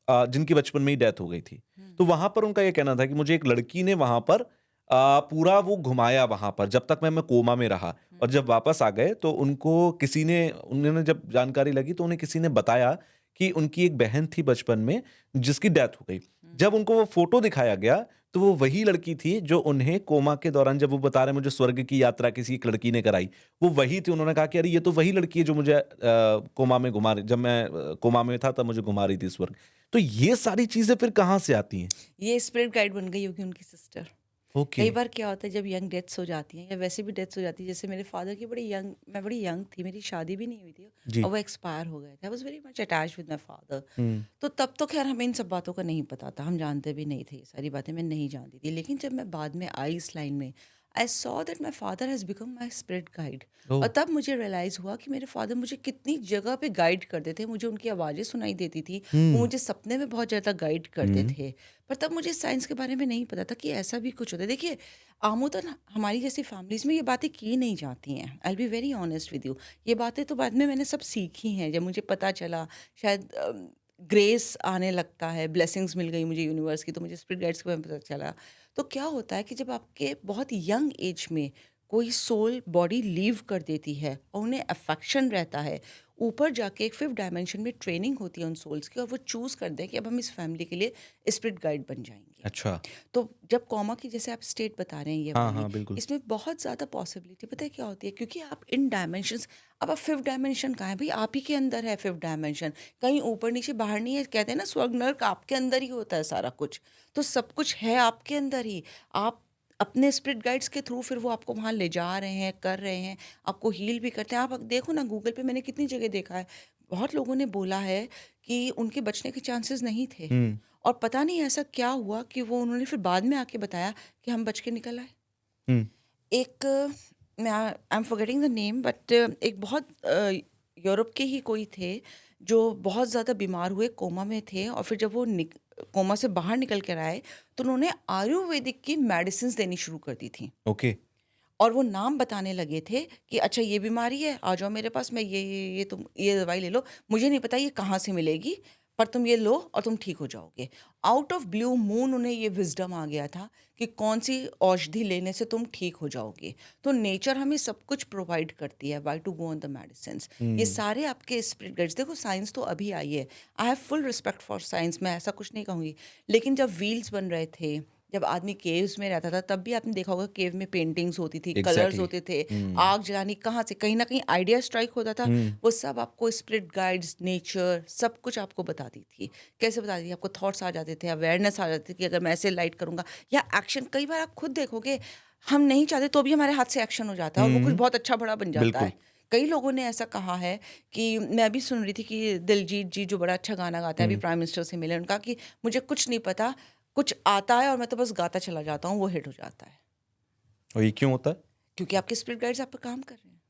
जिनकी बचपन में ही डेथ हो गई थी। हुँ, तो वहां पर उनका ये कहना था कि मुझे एक लड़की ने वहां पर पूरा वो घुमाया वहां पर जब तक मैं कोमा में रहा। हुँ, और जब वापस आ गए तो उनको किसी ने उन्होंने जब जानकारी लगी तो उन्हें किसी ने बताया कि उनकी एक बहन थी बचपन में जिसकी डेथ हो गई। हुँ, जब उनको वो फोटो दिखाया गया तो वो वही लड़की थी जो उन्हें कोमा के दौरान, जब वो बता रहे हैं मुझे स्वर्ग की यात्रा किसी एक लड़की ने कराई, वो वही थी। उन्होंने कहा कि अरे ये तो वही लड़की है जो मुझे कोमा में घुमा रही, जब मैं कोमा में था तब मुझे घुमा रही थी स्वर्ग। तो ये सारी चीजें फिर कहाँ से आती हैं? ये स्पिरिट गाइड बन गई होगी उनकी सिस्टर। ओके। कई बार क्या होता है जब यंग डेथ्स हो जाती हैं या वैसे भी डेथ्स हो जाती है, जैसे मेरे फादर की बड़ी यंग, मैं बड़ी यंग थी, मेरी शादी भी नहीं हुई थी जी। और वो एक्सपायर हो गए थे। I was very much attached with my father. हुँ। तो तब तो ख़ैर हमें इन सब बातों का नहीं पता था, हम जानते भी नहीं थे, ये सारी बातें मैं नहीं जानती थी। लेकिन जब मैं बाद में आई इस लाइन में, I saw that my father has become my spirit guide. Oh! और तब मुझे रियलाइज़ हुआ कि मेरे फादर मुझे कितनी जगह पे गाइड करते थे, मुझे उनकी आवाज़ें सुनाई देती थी, वो हुँ। मुझे सपने में बहुत ज़्यादा गाइड करते हुँ। थे। पर तब मुझे साइंस के बारे में नहीं पता था कि ऐसा भी कुछ होता है। देखिए, आमूमन हमारी जैसी फैमिलीज़ में ये बातें की नहीं जाती हैं। I will be very honest with you. ये बातें तो बाद में मैंने सब सीखी हैं, जब मुझे पता चला, शायद ग्रेस आने लगता है, ब्लेसिंग्स मिल गई मुझे यूनिवर्स की, तो मुझे स्पिरिट गाइड्स के बारे में पता चला। तो क्या होता है कि जब आपके बहुत यंग एज में कोई सोल बॉडी लीव कर देती है और उन्हें अफेक्शन रहता है, ऊपर जाके एक 5th डायमेंशन में ट्रेनिंग होती है उन सोल्स की और वो चूज़ करते हैं कि अब हम इस फैमिली के लिए स्पिरिट गाइड बन जाएँगे। अच्छा। तो जब कॉमा की जैसे आप स्टेट बता रहे हैं ये हाँ, वाली, हाँ, बिल्कुल। इसमें बहुत ज़्यादा पॉसिबिलिटी पता है क्या होती है, क्योंकि आप इन डायमेंशंस, अब आप 5th डायमेंशन कहाँ है भई, आप ही के अंदर है 5th डायमेंशन, कहीं ऊपर नीचे बाहर नहीं है। कहते हैं ना स्वर्ग नर्क आपके अंदर ही होता है सारा कुछ, तो सब कुछ है आपके अंदर ही। आप अपने स्पिरिट गाइड्स के थ्रू फिर वो आपको वहाँ ले जा रहे हैं, कर रहे हैं, आपको हील भी करते हैं। आप देखो ना गूगल पे, मैंने कितनी जगह देखा है, बहुत लोगों ने बोला है कि उनके बचने के चांसेस नहीं थे हुँ। और पता नहीं ऐसा क्या हुआ कि वो उन्होंने फिर बाद में आके बताया कि हम बच के निकल आए। हुँ। एक मैं I am forgetting the name, but एक बहुत यूरोप के ही कोई थे जो बहुत ज़्यादा बीमार हुए, कोमा में थे और फिर जब वो कोमा से बाहर निकल कर आए तो उन्होंने आयुर्वेदिक की मेडिसिन्स देनी शुरू कर दी थी ओके। और वो नाम बताने लगे थे कि अच्छा ये बीमारी है, आ जाओ मेरे पास, मैं ये तुम ये दवाई ले लो, मुझे नहीं पता ये कहाँ से मिलेगी, पर तुम ये लो और तुम ठीक हो जाओगे। आउट ऑफ ब्लू मून उन्हें ये विज़डम आ गया था कि कौन-सी औषधि लेने से तुम ठीक हो जाओगे। तो नेचर हमें सब कुछ प्रोवाइड करती है, why to go on the medicines. ये हुँ। सारे आपके स्पिरिट गाइड्स, देखो साइंस तो अभी आई है। I have full respect for science, मैं ऐसा कुछ नहीं कहूँगी। लेकिन जब व्हील्स बन रहे थे, जब आदमी केव्स में रहता था, तब भी आपने देखा होगा केव में पेंटिंग्स होती थी, कलर्स एग्ज़ैक्टली। होते थे, हुँ। आग जलानी कहाँ से, कहीं न कहीं आइडिया स्ट्राइक होता था, हुँ। वो सब आपको स्पिरिट गाइड्स, नेचर सब कुछ आपको बताती थी। कैसे बताती थी? आपको थॉट्स आ जाते थे, अवेयरनेस आ जाती थी कि अगर मैं ऐसे लाइट करूँगा या एक्शन, कई बार आप खुद देखोगे, हम नहीं चाहते तो भी हमारे हाथ से एक्शन हो जाता है और वो कुछ हुँ। बहुत अच्छा बड़ा बन जाता बिल्कुल। है। कई लोगों ने ऐसा कहा है कि मैं अभी सुन रही थी कि दिलजीत जी जो बड़ा अच्छा गाना गाते हैं, अभी हुँ। प्राइम मिनिस्टर से मिले, उन्होंने कहा कि मुझे कुछ नहीं पता, कुछ आता है और मैं तो बस गाता चला जाता हूँ, वो हिट हो जाता है। और ये क्यों होता है? क्योंकि आपके स्पिरिट गाइड्स आप पे काम कर रहे हैं।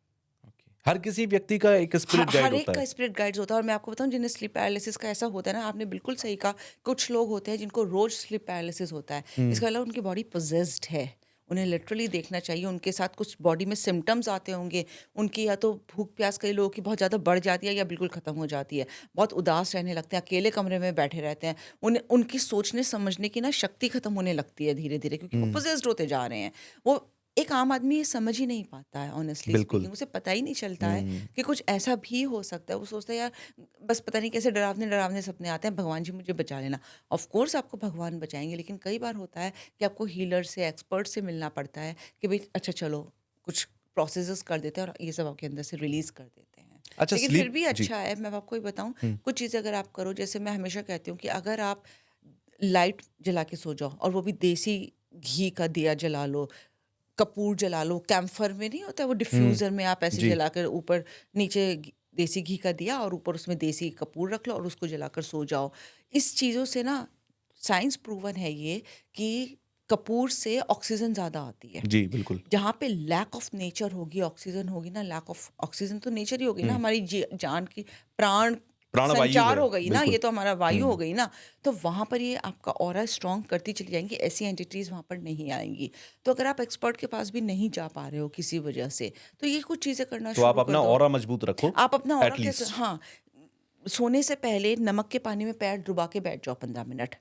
ओके। हर किसी व्यक्ति का एक स्पिरिट गाइड हर एक होता है। का स्पिरिट गाइड्स होता है और मैं आपको बताऊँ, जिन्हें स्लीप पैरालिसिस का ऐसा होता है ना, आपने बिल्कुल सही कहा, कुछ लोग होते हैं जिनको रोज़ स्लीप पैरालिसिस होता है। हुँ। इसका मतलब उनकी बॉडी पोजेस्ड है। उन्हें लिटरली देखना चाहिए, उनके साथ कुछ बॉडी में सिम्पटम्स आते होंगे। उनकी या तो भूख-प्यास कई लोगों की बहुत ज़्यादा बढ़ जाती है या बिल्कुल ख़त्म हो जाती है। बहुत उदास रहने लगते हैं, अकेले कमरे में बैठे रहते हैं। उन्हें उनकी सोचने-समझने की ना शक्ति ख़त्म होने लगती है धीरे-धीरे, क्योंकि वो हुँ। पोजेस्ड होते जा रहे हैं। वो एक आम आदमी ये समझ ही नहीं पाता है, ऑनेस्टली बिल्कुल। स्पीकिंग, उसे पता ही नहीं चलता है हुँ। कि कुछ ऐसा भी हो सकता है। वो सोचता है यार, बस पता नहीं कैसे डरावने-डरावने सपने आते हैं, भगवान जी मुझे बचा लेना। ऑफ़ कोर्स आपको भगवान बचाएँगे, लेकिन कई बार होता है कि आपको हीलर से, एक्सपर्ट से मिलना पड़ता है कि भई अच्छा चलो, कुछ प्रोसेसेस कर देते हैं और ये सब आपके अंदर से रिलीज़ कर देते हैं। अच्छा लेकिन फिर स्लीप भी जी। अच्छा है, मैं आपको ये बताऊँ, हुँ। कुछ चीज़ें अगर आप करो, जैसे मैं हमेशा कहती हूँ कि अगर आप लाइट जला के सो जाओ और वो भी देसी घी का दिया जला लो, कपूर जला लो, कैम्फर में नहीं होता वो हुँ। डिफ्यूज़र में आप ऐसे जी। जलाकर ऊपर नीचे देसी घी का दिया और ऊपर उसमें देसी कपूर रख लो और उसको जलाकर सो जाओ। इस चीज़ों से ना, साइंस प्रूवन है ये कि कपूर से ऑक्सीजन ज़्यादा आती है। जी, बिल्कुल। जहाँ पे लैक ऑफ नेचर होगी, ऑक्सीजन होगी ना, लैक ऑफ ऑक्सीजन तो नेचर ही होगी ना, हुँ। हमारी जान की, प्राण प्राणवायु संचार है, हो गई ना, बिल्कुल। ये तो हमारा वायु हो हुँ, गई ना, तो वहाँ पर ये आपका ऑरा स्ट्रॉन्ग करती चली जाएँगी, ऐसी एंटिटीज़ वहाँ पर नहीं आएँगी। तो अगर आप एक्सपर्ट के पास भी नहीं जा पा रहे हो किसी वजह से, तो ये कुछ चीज़ें करना तो आप शुरू कर अपना दो। ऑरा मजबूत रखो, आप अपना ऑरा एट कैसे, लीस्ट। हाँ, सोने से पहले नमक के पानी में पैर डुबा के बैठ जाओ 15 मिनट।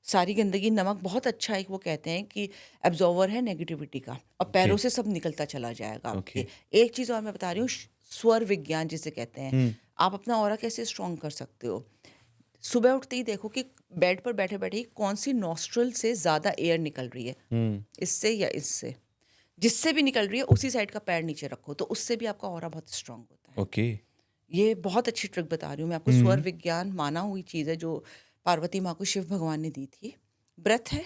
सारी गंदगी, नमक बहुत अच्छा एक वो कहते हैं कि एब्ज़ॉर्बर है नेगेटिविटी का, और ओके, पैरों से सब निकलता चला जाएगा ओके। आपके। एक चीज़ और मैं बता रही हूँ, स्वर विज्ञान जिसे कहते हैं, हुँ, आप अपना ऑरा कैसे स्ट्रॉन्ग कर सकते हो? सुबह उठते ही देखो कि बेड पर बैठे-बैठे ही कौन-सी नॉस्ट्रिल से ज़्यादा एयर निकल रही है, हुँ, इससे या इससे? जिससे भी निकल रही है उसी साइड का पैर नीचे रखो, तो उससे भी आपका ऑरा बहुत स्ट्रॉन्ग होता है। ओके। ये बहुत अच्छी ट्रिक बता रही हूँ मैं आपको, स्वर हुँ, विज्ञान माना हुई चीज़ है जो पार्वती माँ को शिव भगवान ने दी थी। ब्रेथ है,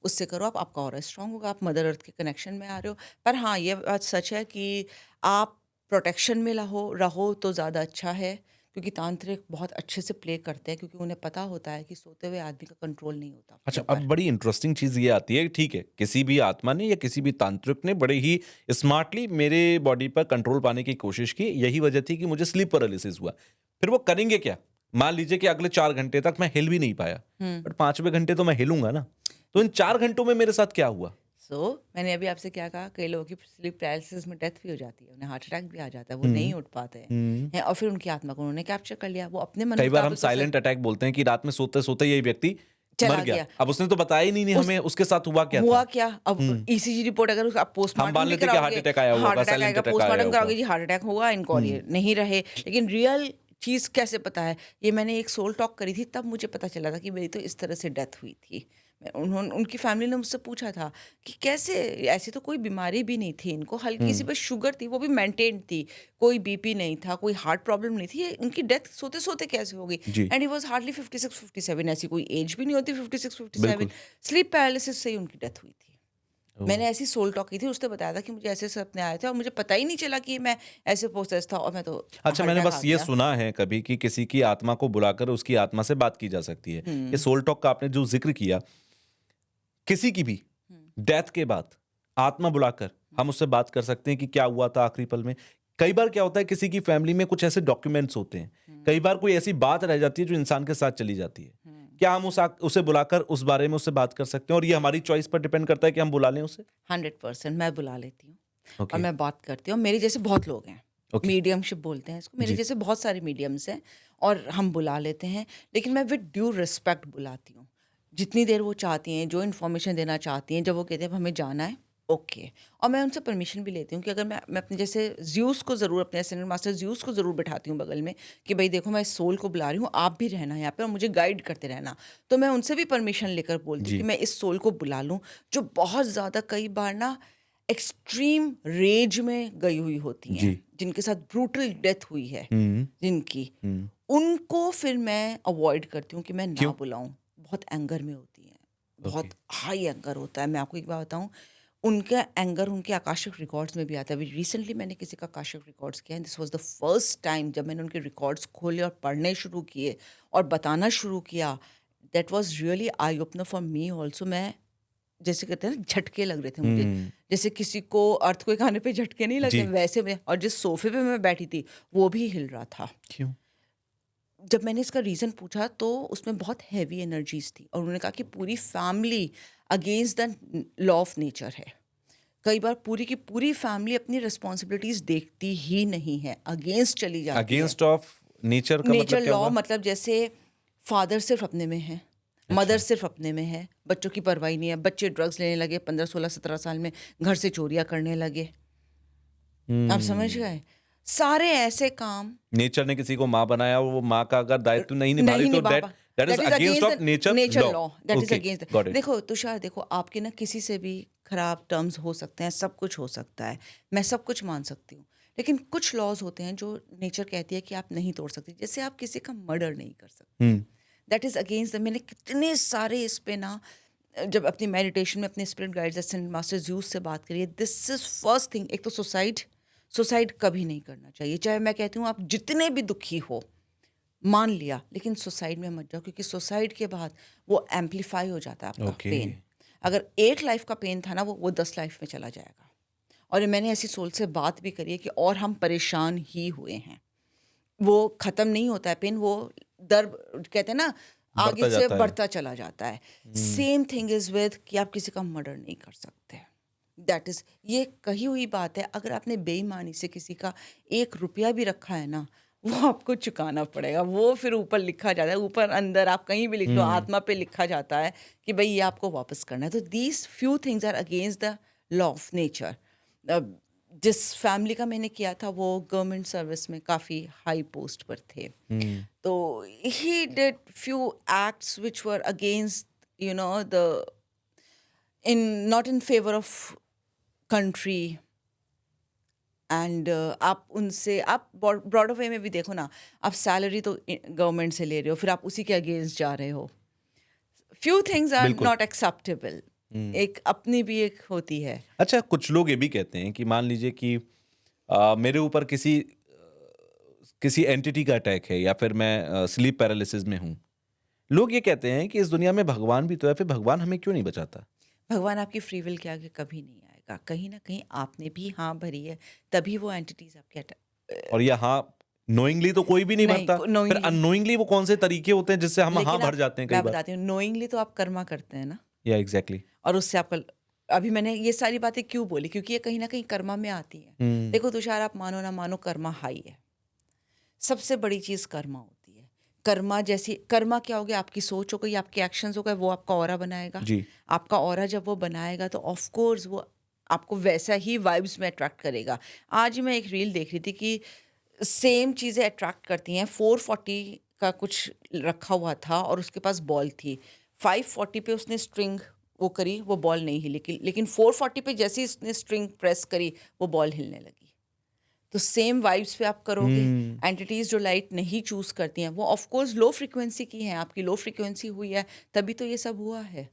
उससे करो आप, आपका ऑरा स्ट्रॉन्ग होगा, आप मदर अर्थ के कनेक्शन में आ रहे हो। पर हाँ, ये बात सच है कि आप प्रोटेक्शन में रहो रहो तो ज़्यादा अच्छा है, क्योंकि तांत्रिक बहुत अच्छे से प्ले करते हैं, क्योंकि उन्हें पता होता है कि सोते हुए आदमी का कंट्रोल नहीं होता अपने अच्छा, अब ऊपर। बड़ी इंटरेस्टिंग चीज़ ये आती है कि ठीक है, किसी भी आत्मा ने या किसी भी तांत्रिक ने बड़े ही स्मार्टली मेरे बॉडी पर कंट्रोल पाने की कोशिश की, यही वजह थी कि मुझे स्लीप पैरालिसिस हुआ। फिर वो करेंगे क्या? मान लीजिए कि अगले 4 घंटे तक मैं हिल भी नहीं पाया, हुँ। बट 5वें घंटे तो मैं हिलूँगा ना। तो इन 4 घंटों में मेरे साथ क्या हुआ? मैंने अभी आपसे क्या कहा, कई लोगों की स्लीप पैरालिसिस में डेथ भी हो जाती है, उन्हें हार्ट अटैक भी आ जाता है, वो नहीं हुँ, उठ पाते हुँ। हैं, और फिर उनकी आत्मा को उन्होंने कैप्चर कर लिया, वो अपने मन कई बार हम मुताबिक उसे साइलेंट अटैक बोलते हैं कि रात में सोते-सोते यही व्यक्ति मर चला गया। गया। अब उसने तो बताया ही नहीं उस हमें उसके साथ हुआ क्या हुआ था। क्या? अब हुँ, ईसीजी रिपोर्ट अगर आप हम मान पोस्टमार्टम भी लेते हैं कि हार्ट कराओगे, अटैक आया हार्ट होगा, अटैक साइलेंट आएगा, अटैक आया पोस्टमार्टम होगा। कराओगे जी हार्ट अटैक हुआ इनको, और हुँ, ये नहीं रहे। लेकिन रियल चीज़ कैसे पता है? ये मैंने एक सोल टॉक करी थी, तब मुझे पता चला था कि मेरी तो इस तरह से डेथ हुई थी। उनकी फैमिली ने मुझसे पूछा था कि कैसे? ऐसी तो कोई बीमारी भी नहीं थी इनको, हल्की-सी हुँ, बस शुगर थी, वो भी मेंटेन्ड थी। कोई बीपी नहीं था, कोई हार्ट प्रॉब्लम नहीं थी। ये इनकी डेथ सोते-सोते कैसे हो गई? जी, एंड ही वाज़ हार्डली 56-57, ऐसी कोई एज भी नहीं होती 56-57। बिल्कुल। स्लीप पैरालिसिस से ही उनकी डेथ हुई थी। ओह! मैंने ऐसी सोल टॉक की थी, उसने बताया था कि मुझे ऐसे-ऐसे सपने आए थे और मुझे पता ही नहीं चला कि मैं ऐसे प्रोसेस था, और मैं तो अच्छा, हार्ट मैंने अटैक आ बस ये गया। सुना है कभी कि किसी की आत्मा को बुलाकर उसकी आत्मा से बात की जा सकती है। ये हुँ, सोल टॉक का आपने जो ज़िक्र किया, किसी की भी हुँ, डेथ के बाद आत्मा बुलाकर हुँ, हम उससे बात कर सकते हैं कि क्या हुआ था आखिरी पल में। कई बार क्या होता है किसी की फैमिली में कुछ ऐसे डॉक्यूमेंट्स होते हैं। हुँ, कई बार कोई ऐसी बात रह जाती है जो इंसान के साथ चली जाती है। हुँ। क्या हम उसे बुलाकर उस बारे में उससे बात कर सकते हैं और ये हमारी चॉइस पर डिपेंड करता है कि हम बुला लें उसे? 100% मैं बुला लेती हूँ और ओके, मैं बात करती हूँ। मेरे जैसे बहुत लोग हैं, ओके, मीडियमशिप बोलते हैं इसको। मेरे जी, जैसे बहुत सारे मीडियम्स हैं और हम बुला लेते हैं, लेकिन मैं विद ड्यू रिस्पेक्ट बुलाती हूँ। जितनी देर वो चाहती हैं, जो इन्फॉर्मेशन देना चाहती हैं, जब वो कहते हैं अब हमें जाना है, ओके। और मैं उनसे परमिशन भी लेती हूँ कि अगर मैं अपने जैसे ज़्यूस को ज़रूर, अपने असेंडेंट मास्टर ज़्यूस को ज़रूर बिठाती हूँ बगल में कि भई देखो मैं इस सोल को बुला रही हूँ, आप भी रहना यहाँ पे और मुझे गाइड करते रहना। तो मैं उनसे भी परमिशन लेकर बोलती हूँ कि जी, मैं इस सोल को बुला लूँ, जो बहुत ज़्यादा कई बार ना एक्सट्रीम रेज में गई हुई होती हैं, जी। जिनके साथ ब्रूटल डेथ हुई है हुँ, जिनकी, हुँ। उनको फिर मैं अवॉइड करती हूँ कि मैं ना क्यों? बुलाऊँ। बहुत एंगर में होती हैं, ओके, बहुत हाई एंगर होता है। मैं आपको एक बात बताऊँ, उनका एंगर उनके आकाशिक रिकॉर्ड्स में भी आता है। अभी रिसेंटली मैंने किसी का आकाशिक रिकॉर्ड्स किया, and this was the first time जब मैंने उनके रिकॉर्ड्स खोले और पढ़ने शुरू किए और बताना शुरू किया, that was really eye opener for me also. मैं, जैसे कहते हैं ना, झटके लग रहे थे मुझे। हुँ, जैसे किसी को अर्थक्वेक आने पे झटके नहीं लगते, जी, वैसे में, और जिस सोफ़े पे मैं बैठी थी, वो भी हिल रहा था। क्यों? जब मैंने इसका रीज़न पूछा तो उसमें बहुत हेवी एनर्जीज़ थी और उन्होंने कहा कि पूरी family against the law of nature है। कई बार पूरी की पूरी फैमिली अपनी रिस्पॉन्सिबिलिटीज़ देखती ही नहीं है, अगेंस्ट चली जाती है। अगेंस्ट ऑफ नेचर का मतलब नेचर क्या लॉ हुआ? मतलब जैसे फादर सिर्फ अपने में है, मदर अच्छा। सिर्फ अपने में है, बच्चों की परवाही नहीं है, बच्चे ड्रग्स लेने लगे 15, 16, 17 साल में, घर से चोरियाँ करने लगे। आप समझ हुँ। गए? सारे ऐसे काम नेचर ने किसी को माँ बनाया और वो माँ का अगर दायित्व नहीं निभा रही नहीं तो निभा दैट पा, that is that is against against of the nature nature law. Law, that is okay, against the, got it. देखो तुषार, देखो आपके ना किसी से भी खराब टर्म्स हो सकते हैं, सब कुछ हो सकता है, मैं सब कुछ मान सकती हूँ। लेकिन कुछ लॉज़ होते हैं जो नेचर कहती है कि आप नहीं तोड़ सकती। जैसे आप किसी का मर्डर नहीं कर सकते। हुँ, दैट इज़ अगेंस्ट द, मैंने कितने सारे इस पे ना जब अपनी मेडिटेशन में अपने spirit guides ascendant master Zeus से बात करिए, दिस इज़ फर्स्ट थिंग। एक तो सुसाइड, सुसाइड कभी नहीं करना चाहिए। चाहे मैं कहती हूँ आप जितने भी दुखी हो, मान लिया, लेकिन सुसाइड में मत जाओ, क्योंकि सुसाइड के बाद वो एम्पलीफाई हो जाता है आपका ओके। पेन। अगर एक लाइफ का पेन था ना, वो 10 लाइफ में चला जाएगा। और ये मैंने ऐसी सोल से बात भी करी है कि और हम परेशान ही हुए हैं। वो खत्म नहीं होता है पेन, वो दर कहते हैं ना आगे बढ़ता से जाता है। बढ़ता चला जाता है। हुँ, सेम थिंग इज विद कि आप किसी का मर्डर नहीं कर सकते। दैट इज, ये कही हुई बात है। अगर आपने बेईमानी से किसी का 1 रुपया भी रखा है ना, वो आपको चुकाना पड़ेगा। वो फिर ऊपर लिखा जाता है, ऊपर अंदर आप कहीं भी लिख लो, हुँ, आत्मा पे लिखा जाता है कि भाई ये आपको वापस करना है। तो these few things are against the law of nature. जिस फैमिली का मैंने किया था वो गवर्नमेंट सर्विस में काफ़ी हाई पोस्ट पर थे। हुँ, तो he did few acts which were against the in not in favour of country. And आप उनसे आप ब्रॉडर वे में भी देखो ना, आप सैलरी तो गवर्नमेंट से ले रहे हो, फिर आप उसी के अगेंस्ट जा रहे हो। फ्यू थिंग्स आर बिल्कुल। Not acceptable. हुँ। एक अपनी भी एक होती है। अच्छा, कुछ लोग ये भी कहते हैं कि मान लीजिए कि मेरे ऊपर किसी एंटिटी का अटैक है या फिर मैं स्लीप पैरालिसिस में हूँ। लोग ये कहते हैं कि इस दुनिया में भगवान भी तो है, फिर भगवान हमें क्यों नहीं बचाता? भगवान आपकी फ्री विल के आगे कभी नहीं आएगा। कहीं ना कहीं आपने भी हाँ भरी है, तभी वो एंटिटीज आपके और या हाँ, नोइंगली तो कोई भी नहीं नहीं, भरता। फिर नोइंगली। अननोइंगली वो कौन से तरीके होते हैं जिससे हम हाँ लेकिन भर आप, जाते हैं कई मैं बार? बताती हूँ, नोइंगली तो आप कर्मा करते हैं ना, या एग्ज़ैक्टली। और उससे आपका अभी मैंने ये सारी बातें क्यों बोली, क्योंकि ये कहीं ना कहीं कर्मा में आती है। हुँ, देखो तुषार, आप मानो ना मानो, कर्मा हाई है। सबसे बड़ी चीज कर्मा होती है। कर्मा जैसी, कर्मा क्या हो गया, आपकी सोच हो गई, आपके एक्शंस हो गए, वो आपका ऑरा बनाएगा। जी। आपका ऑरा जब वो बनाएगा तो ऑफ कोर्स वो आपको वैसा ही वाइब्स में अट्रैक्ट करेगा। आज ही मैं एक रील देख रही थी कि सेम चीज़ें अट्रैक्ट करती हैं। 440 का कुछ रखा हुआ था और उसके पास बॉल थी। 540 पे उसने स्ट्रिंग वो करी, वो बॉल नहीं हिली, लेकिन 440 पे जैसे ही उसने स्ट्रिंग प्रेस करी, वो बॉल हिलने लगी। तो सेम वाइब्स पे आप करोगे। हुँ, एंटिटीज जो लाइट नहीं चूज करती हैं वो ऑफ कोर्स लो फ्रीक्वेंसी की हैं। आपकी लो फ्रीक्वेंसी हुई है, तभी तो ये सब हुआ है।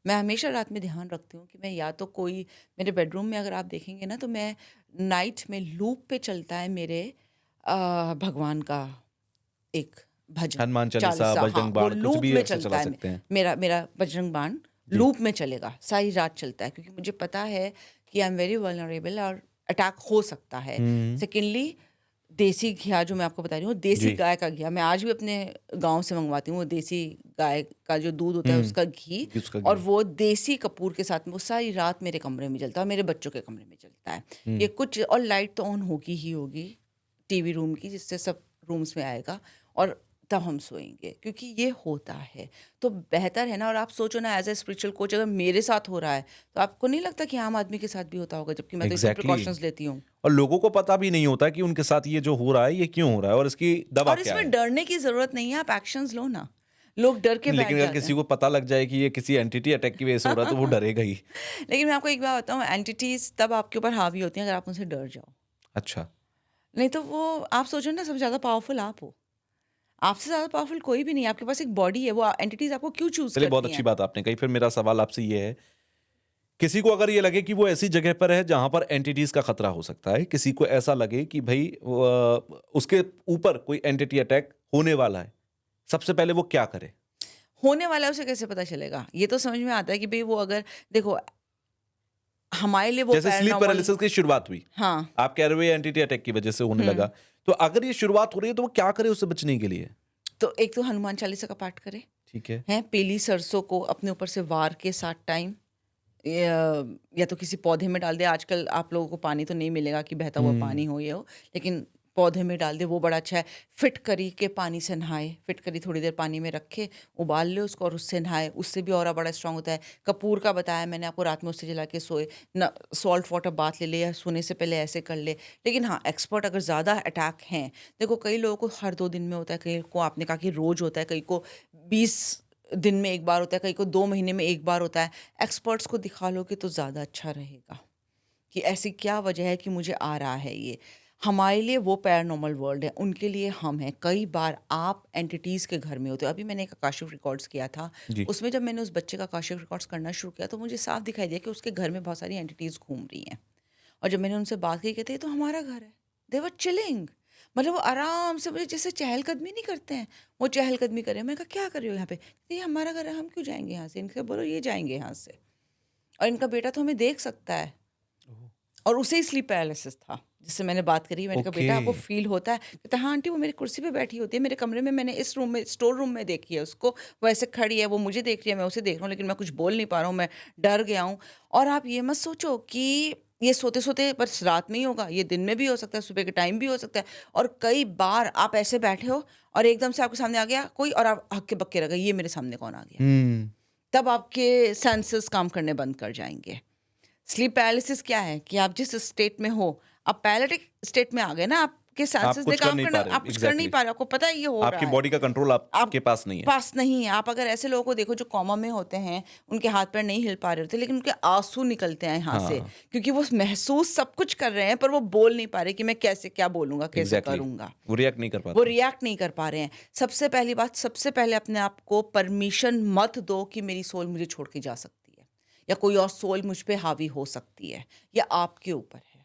मैं हमेशा रात में ध्यान रखती हूँ कि मैं या तो कोई, मेरे बेडरूम में अगर आप देखेंगे ना, तो मैं नाइट में लूप पे चलता है मेरे भगवान का एक भजन, हनुमान चालीसा, चालीसा। हाँ, बजरंग वो बाण कुछ लूप भी में ऐसे चला चलता है। सकते हैं। मेरा मेरा बजरंग बाण जी। लूप में चलेगा, सारी रात चलता है, क्योंकि मुझे पता है कि आई एम वेरी वल्नरेबल और अटैक हो सकता है। हुँ, सेकेंडली, देसी घिया जो मैं आपको बता रही हूँ, देसी जी। गाय का घिया मैं आज भी अपने गाँव से मंगवाती हूँ। वो देसी गाय का जो दूध होता है हुँ, उसका घी, उसका और घी। वो देसी कपूर के साथ में वो सारी रात मेरे कमरे में जलता है और मेरे बच्चों के कमरे में जलता है। ये हुँ, कुछ, और लाइट तो ऑन होगी ही होगी टीवी रूम की, जिससे सब रूम्स में आएगा, और तब हम सोएंगे, क्योंकि ये होता है। तो बेहतर है ना। और आप सोचो ना, एज ए स्पिरिचुअल कोच अगर मेरे साथ हो रहा है, तो आपको नहीं लगता कि आम आदमी के साथ भी होता होगा, जबकि मैं तो इतनी एग्ज़ैक्टली। प्रिकॉशंस लेती हूँ। और लोगों को पता भी नहीं होता कि उनके साथ ये जो हो रहा है, ये क्यों हो रहा है और इसकी दवा और क्या इसमें है? डरने की ज़रूरत नहीं है, आप एक्शंस लो ना। लोग डर के बैठ लेकिन अगर जाते किसी हैं। को पता लग जाए कि ये किसी एंटिटी अटैक की वजह से हो रहा है, तो वो डरेगा ही। लेकिन मैं आपको एक बात बताऊँ, एंटिटीज़ तब आपके ऊपर हावी होती हैं अगर आप उनसे डर जाओ। अच्छा, नहीं तो वो, आप सोचो ना, सबसे ज़्यादा पावरफुल आप हो। आपसे ज़्यादा पावरफुल कोई भी नहीं है, आपके पास एक बॉडी है, वो एंटिटीज़ आपको क्यों चूज़ चलिए बहुत करती अच्छी हैं? बात आपने कही। फिर मेरा सवाल आपसे ये है, किसी को अगर ये लगे कि वो ऐसी जगह पर है जहाँ पर एंटिटीज़ का खतरा हो सकता है, किसी को ऐसा लगे कि भई उसके ऊपर कोई एंटिटी अटैक होने वाला है, सबसे पहले वो क्या करे? होने वाला है उसे कैसे पता चलेगा? ये तो समझ में आता है कि भई वो अगर देखो, हमारे लिए वो जैसे स्लीप पैरानॉर्मल। पैरालिसिस की शुरुआत हुई, हाँ। आप कह रहे हो ये एंटिटी अटैक की वजह से होने हुँ। लगा, तो अगर ये शुरुआत हो रही है तो वो क्या करे उससे बचने के लिए? तो एक तो हनुमान चालीसा का पाठ करें, ठीक है। हैं? पीली सरसों को अपने ऊपर से वार के 7 टाइम या तो किसी पौधे में डाल दे। आजकल आप लोगों को पानी तो नहीं मिलेगा कि बहता हुआ हुँ, पानी हो ये हो, लेकिन पौधे में डाल दे, वो बड़ा अच्छा है। फिटकरी के पानी से नहाए, फिटकरी थोड़ी देर पानी में रखे, उबाल ले उसको और उससे नहाए, उससे भी ऑरा बड़ा स्ट्रांग होता है। कपूर का बताया मैंने आपको, रात में उससे जला के सोए। न सॉल्ट वाटर बाथ ले ले या सोने से पहले ऐसे कर ले। लेकिन हाँ, एक्सपर्ट अगर ज़्यादा अटैक हैं, देखो कई लोगों को हर 2 दिन में होता है, कई को आपने कहा कि रोज़ होता है, कई को 20 दिन में 1 बार होता है, कई को 2 महीने में 1 बार होता है। एक्सपर्ट्स को दिखा लोगे तो ज़्यादा अच्छा रहेगा कि ऐसी क्या वजह है कि मुझे आ रहा है ये। हमारे लिए वो पैरानॉर्मल वर्ल्ड है, उनके लिए हम हैं। कई बार आप एंटिटीज़ के घर में होते हो। अभी मैंने एक आकाशिक रिकॉर्ड्स किया था, जी। उसमें जब मैंने उस बच्चे का आकाशिक रिकॉर्ड्स करना शुरू किया तो मुझे साफ दिखाई दिया कि उसके घर में बहुत सारी एंटिटीज़ घूम रही हैं। और जब मैंने उनसे बात की, कहते ये तो हमारा घर है। दे वर चिलिंग, मतलब वो आराम से, मुझे जैसे चहलकदमी नहीं करते हैं, वो चहलकदमी कर रहे हैं। मैंने कहा क्या कर रहे हो यहाँ पे? कहते, ये हमारा घर है, हम क्यों जाएंगे यहाँ से? इनसे बोलो ये जाएंगे यहाँ से। और इनका बेटा तो हमें देख सकता है। ओह! और उसे ही स्लीप पैरालिसिस था, जिससे मैंने बात करी। मैंने कहा, ओके। "बेटा आपको फ़ील होता है?" कहता है, "हाँ आंटी, वो मेरी कुर्सी पे बैठी होती है, मेरे कमरे में, मैंने इस रूम में, स्टोर रूम में देखी है उसको, वो ऐसे खड़ी है, वो मुझे देख रही है, मैं उसे देख रहा हूँ, लेकिन मैं कुछ बोल नहीं पा रहा हूँ, मैं डर गया हूँ।" और आप ये मत सोचो कि ये सोते-सोते बस रात में ही होगा, ये दिन में भी हो सकता है, सुबह के टाइम भी हो सकता है। और कई बार आप ऐसे बैठे हो और एकदम से आपके सामने आ गया कोई और आप हक्के-बक्के रह गए, ये मेरे सामने कौन आ गया? हुँ। तब आपके सेंसेस काम करने बंद कर जाएँगे। स्लीप पैरालिसिस क्या है कि आप जिस स्टेट में हो, आप पैरालिटिक स्टेट में आ गए ना, आपके आप सेंसेस ने कुछ कर काम नहीं करना, पा रहे। आप कुछ कर नहीं एग्ज़ैक्टली। पा रहे हो, आपको पता है ये हो आपकी रहा है। बॉडी का कंट्रोल आप आपके पास नहीं है। पास नहीं है। आप अगर ऐसे लोगों को देखो जो कोमा में होते हैं, उनके हाथ-पैर नहीं हिल पा रहे होते, लेकिन उनके आँसू निकलते हैं यहाँ से, हाँ, क्योंकि वो महसूस सब कुछ कर रहे हैं, पर वो बोल नहीं पा रहे कि मैं कैसे क्या बोलूँगा, कैसे एग्ज़ैक्टली। करूँगा। वो रिएक्ट नहीं कर वो पाते। रिएक्ट नहीं कर पा रहे हैं। सबसे पहली बात, सबसे पहले अपने आप को परमिशन मत दो कि मेरी सोल मुझे छोड़ के जा सकती है, या कोई और सोल मुझ पे हावी हो सकती है, या आपके ऊपर है।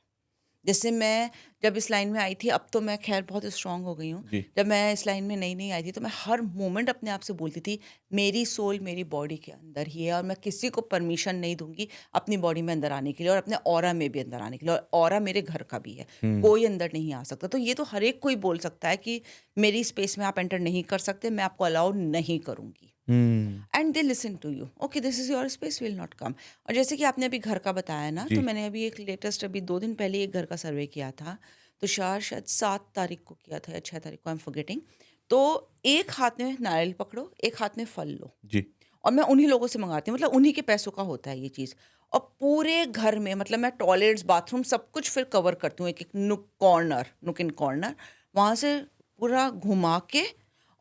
जैसे मैं जब इस लाइन में आई थी, अब तो मैं ख़ैर बहुत स्ट्रॉन्ग हो गई हूँ। जी। जब मैं इस लाइन में नई-नई आई थी, तो मैं हर मोमेंट अपने आप से बोलती थी, मेरी सोल मेरी बॉडी के अंदर ही है और मैं किसी को परमिशन नहीं दूँगी अपनी बॉडी में अंदर आने के लिए और अपने ऑरा में भी अंदर आने के लिए, और ऑरा मेरे घर का भी है, हुँ। कोई अंदर नहीं आ सकता। तो ये तो हर एक कोई बोल सकता है कि मेरी स्पेस में आप एंटर नहीं कर सकते, मैं आपको अलाउ नहीं करूँगी। हुँ। And they listen to you, okay this is your space, will not come. और जैसे कि आपने अभी घर का बताया ना, तो जी। मैंने अभी एक लेटेस्ट, अभी 2 दिन पहले एक घर का सर्वे किया था, तो शायद 7 तारीख को किया था या 6 तारीख को, आई एम फॉरगेटिंग। तो एक हाथ में नारियल पकड़ो, एक हाथ में फल लो, जी। और मैं उन्हीं लोगों से मंगाती हूँ, मतलब उन्हीं के पैसों का होता है ये चीज़। और पूरे घर में, मतलब मैं टॉयलेट्स, बाथरूम सब कुछ फिर कवर करती हूँ, एक एक नुक इन कॉर्नर, वहाँ से पूरा घुमा के,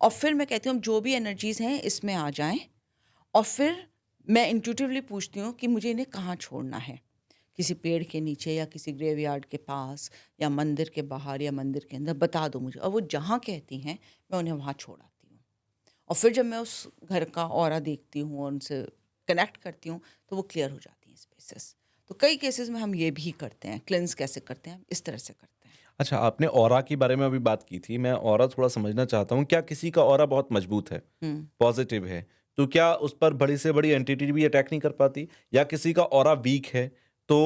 और फिर मैं कहती हूँ जो भी एनर्जीज हैं इसमें आ जाएं, और फिर मैं इंट्यूटिवली पूछती हूँ कि मुझे इन्हें कहाँ छोड़ना है, किसी पेड़ के नीचे या किसी ग्रेवयार्ड के पास या मंदिर के बाहर या मंदिर के अंदर, बता दो मुझे। और वो जहाँ कहती हैं मैं उन्हें वहाँ छोड़ आती हूँ। और फिर जब मैं उस घर का ऑरा देखती हूँ और उनसे कनेक्ट करती हूँ, तो वो क्लियर हो जाती हैं स्पेसेस। तो कई केसेस में हम ये भी करते हैं, क्लेंस कैसे करते हैं, हम इस तरह से करते हैं। अच्छा, आपने ऑरा के बारे में अभी बात की थी। मैं ऑरा थोड़ा समझना चाहता हूँ। क्या किसी का ऑरा बहुत मजबूत है, हुँ। पॉज़िटिव है, तो क्या उस पर बड़ी से बड़ी एंटिटी भी अटैक नहीं कर पाती? या किसी का ऑरा वीक है, तो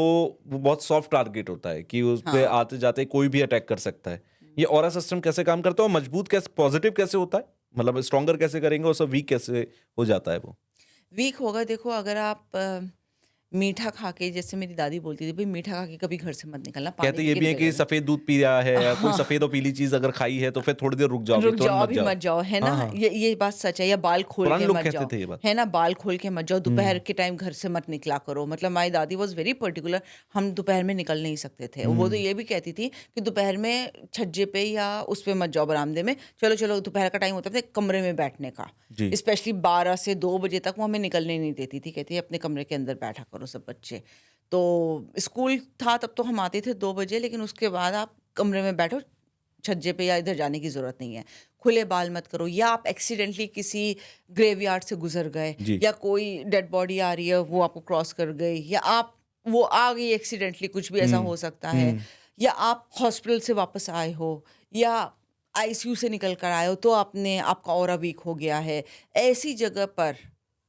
वो बहुत सॉफ्ट टारगेट होता है कि उस पे हाँ। आते-जाते कोई भी अटैक कर सकता है? ये ऑरा सिस्टम कैसे काम करता है और मजबूत कैसे, पॉज़िटिव कैसे होता है? मतलब स्ट्रॉन्गर कैसे करेंगे और सब वीक कैसे हो जाता है वो? वीक होगा, देखो अगर आप मीठा खा के, जैसे मेरी दादी बोलती थी, भई मीठा खा के कभी घर से मत निकलना, पानी कहते पी ये के भी है निकल कि जाना। सफ़ेद दूध पी रहा है या कोई हाँ। सफ़ेद और पीली चीज़ अगर खाई है तो फिर थोड़ी देर रुक जाओ, अभी रुक तुरंत जाओ, मत अभी जाओ। मत जाओ, है ना? हाँ, हाँ। ये बात सच है, या बाल खोल पुराने के लोग मत कहते जाओ, थे ये बात। है ना? बाल खोल के मत जाओ, दोपहर हुँ, के टाइम घर से मत निकला करो। मतलब माय दादी वाज़ वेरी पर्टिकुलर, हम दोपहर में निकल नहीं सकते थे। वो तो हुँ। ये भी कहती थी कि दोपहर में छज्जे पे या उस पे मत जाओ, बरामदे में। चलो, चलो, दोपहर का टाइम होता था कमरे में बैठने का। जी। स्पेशली 12 से 2 बजे तक वो हमें निकलने नहीं देती थी। कहती है अपने कमरे के अंदर बैठा करो सब बच्चे। तो स्कूल था तब तो हम आते थे 2 बजे, लेकिन उसके बाद आप कमरे में बैठो, छज्जे पे या इधर जाने की ज़रूरत नहीं है। खुले बाल मत करो, या आप एक्सीडेंटली किसी ग्रेवयार्ड से गुज़र गए, जी। या कोई डेड बॉडी आ रही है, वो आपको क्रॉस कर गई, या आप वो आ गई एक्सीडेंटली, कुछ भी ऐसा हुँ, हो सकता है। हुँ। या आप हॉस्पिटल से वापस आए हो, या आईसीयू से निकल कर आए हो, तो आपका ऑरा वीक हो गया है। ऐसी जगह पर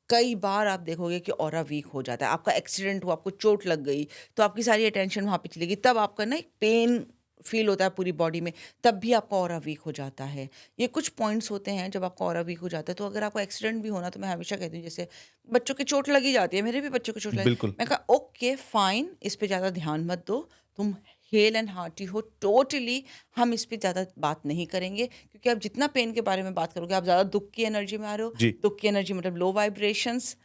कई बार आप देखोगे कि ऑरा वीक हो जाता है। आपका एक्सीडेंट हुआ, आपको चोट लग गई, तो आपकी सारी अटेंशन वहाँ पे चली गई। तब आपका ना एक पेन फ़ील होता है पूरी बॉडी में, तब भी आपका ऑरा वीक हो जाता है। ये कुछ पॉइंट्स होते हैं जब आपका ऑरा वीक हो जाता है। तो अगर आपको एक्सीडेंट भी होना, तो मैं हमेशा कहती हूँ, जैसे बच्चों की चोट लगी जाती है, मेरे भी बच्चों को चोट लगी। बिल्कुल। मैं कहा ओके फाइन, इस पे ज़्यादा ध्यान मत दो, तुम हेल एंड हार्टी हो टोटली, हम इस पे ज़्यादा बात नहीं करेंगे, क्योंकि आप जितना पेन के बारे में बात करोगे, आप ज़्यादा दुःख की एनर्जी में आ रहे हो। जी। दुःख की एनर्जी मतलब लो वाइब्रेशंस।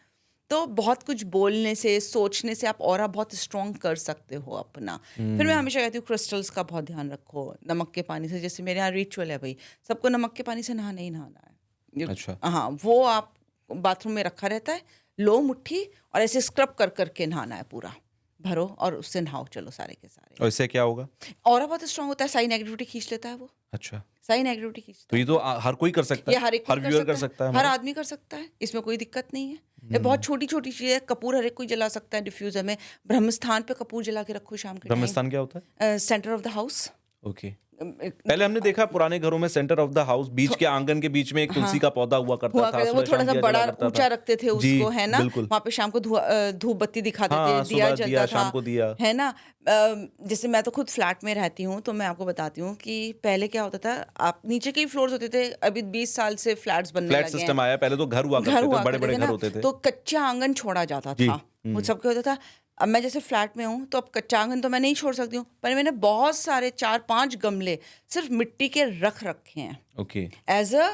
तो बहुत कुछ बोलने से, सोचने से आप ऑरा बहुत स्ट्रॉन्ग कर सकते हो अपना। फिर मैं हुँ। हमेशा कहती हूँ क्रिस्टल्स का बहुत ध्यान रखो, नमक के पानी से, जैसे मेरे यहाँ रिचुअल है भई, सबको नमक के पानी से नहाना ही नहाना है। अच्छा। हाँ, वो आप बाथरूम में रखा रहता है, लो मुट्ठी और ऐसे स्क्रब कर के नहाना है पूरा, भरो और उससे नहाओ, चलो सारे के सारे। और इससे क्या होगा? ऑरा बहुत स्ट्रॉन्ग होता है, सारी नेगेटिविटी खींच लेता है वो, अच्छा। सारी नेगेटिविटी तो खींचता ये है तो वो। हर कोई कर सकता ये है? हर एक कोई हर कर व्यूअर कर सकता है, सकता है हर हमारा? आदमी कर सकता है, इसमें कोई दिक्कत नहीं है। ये बहुत हुँ। छोटी-छोटी चीज़ है, कपूर हर एक कोई जला सकता है डिफ्यूज़र में। ब्रह्म स्थान पे कपूर जला के रखो शाम के टाइम, ब्रह्मस्थान क्या होता है? Centre of the house. Okay. पहले हमने देखा पुराने घरों में सेंटर ऑफ द हाउस बीच के आंगन के बीच में एक तुलसी का पौधा हुआ करता हुआ था, करता वो सुबह शाम थोड़ा-सा दिया बड़ा जला करता ऊँचा था। रखते थे जी, उसको, है ना? बिल्कुल। वहाँ पे शाम को धूप बत्ती दिखाते थे, हाँ, दिया सुबह जलता दिया, था, शाम को दिया। है ना? जैसे मैं तो खुद फ्लैट में रहती हूँ, तो मैं आपको बताती हूँ कि पहले क्या होता था, आप नीचे के ही फ्लोर्स होते थे, अभी 20 साल से फ्लैट्स बनने फ्लैट लगे हैं। सिस्टम आया, पहले तो घर हुआ घर करते थे, हुआ करते बड़े-बड़े थे घर ना, होते थे। तो कच्चा आँगन छोड़ा जाता जी। था। वो सबके होता था। अब मैं जैसे फ्लैट में हूँ, तो अब कच्चा आँगन तो मैं नहीं छोड़ सकती हूँ, पर मैंने बहुत सारे 4-5 गमले सिर्फ़ मिट्टी के रख रखे हैं, ओके। एज़ अ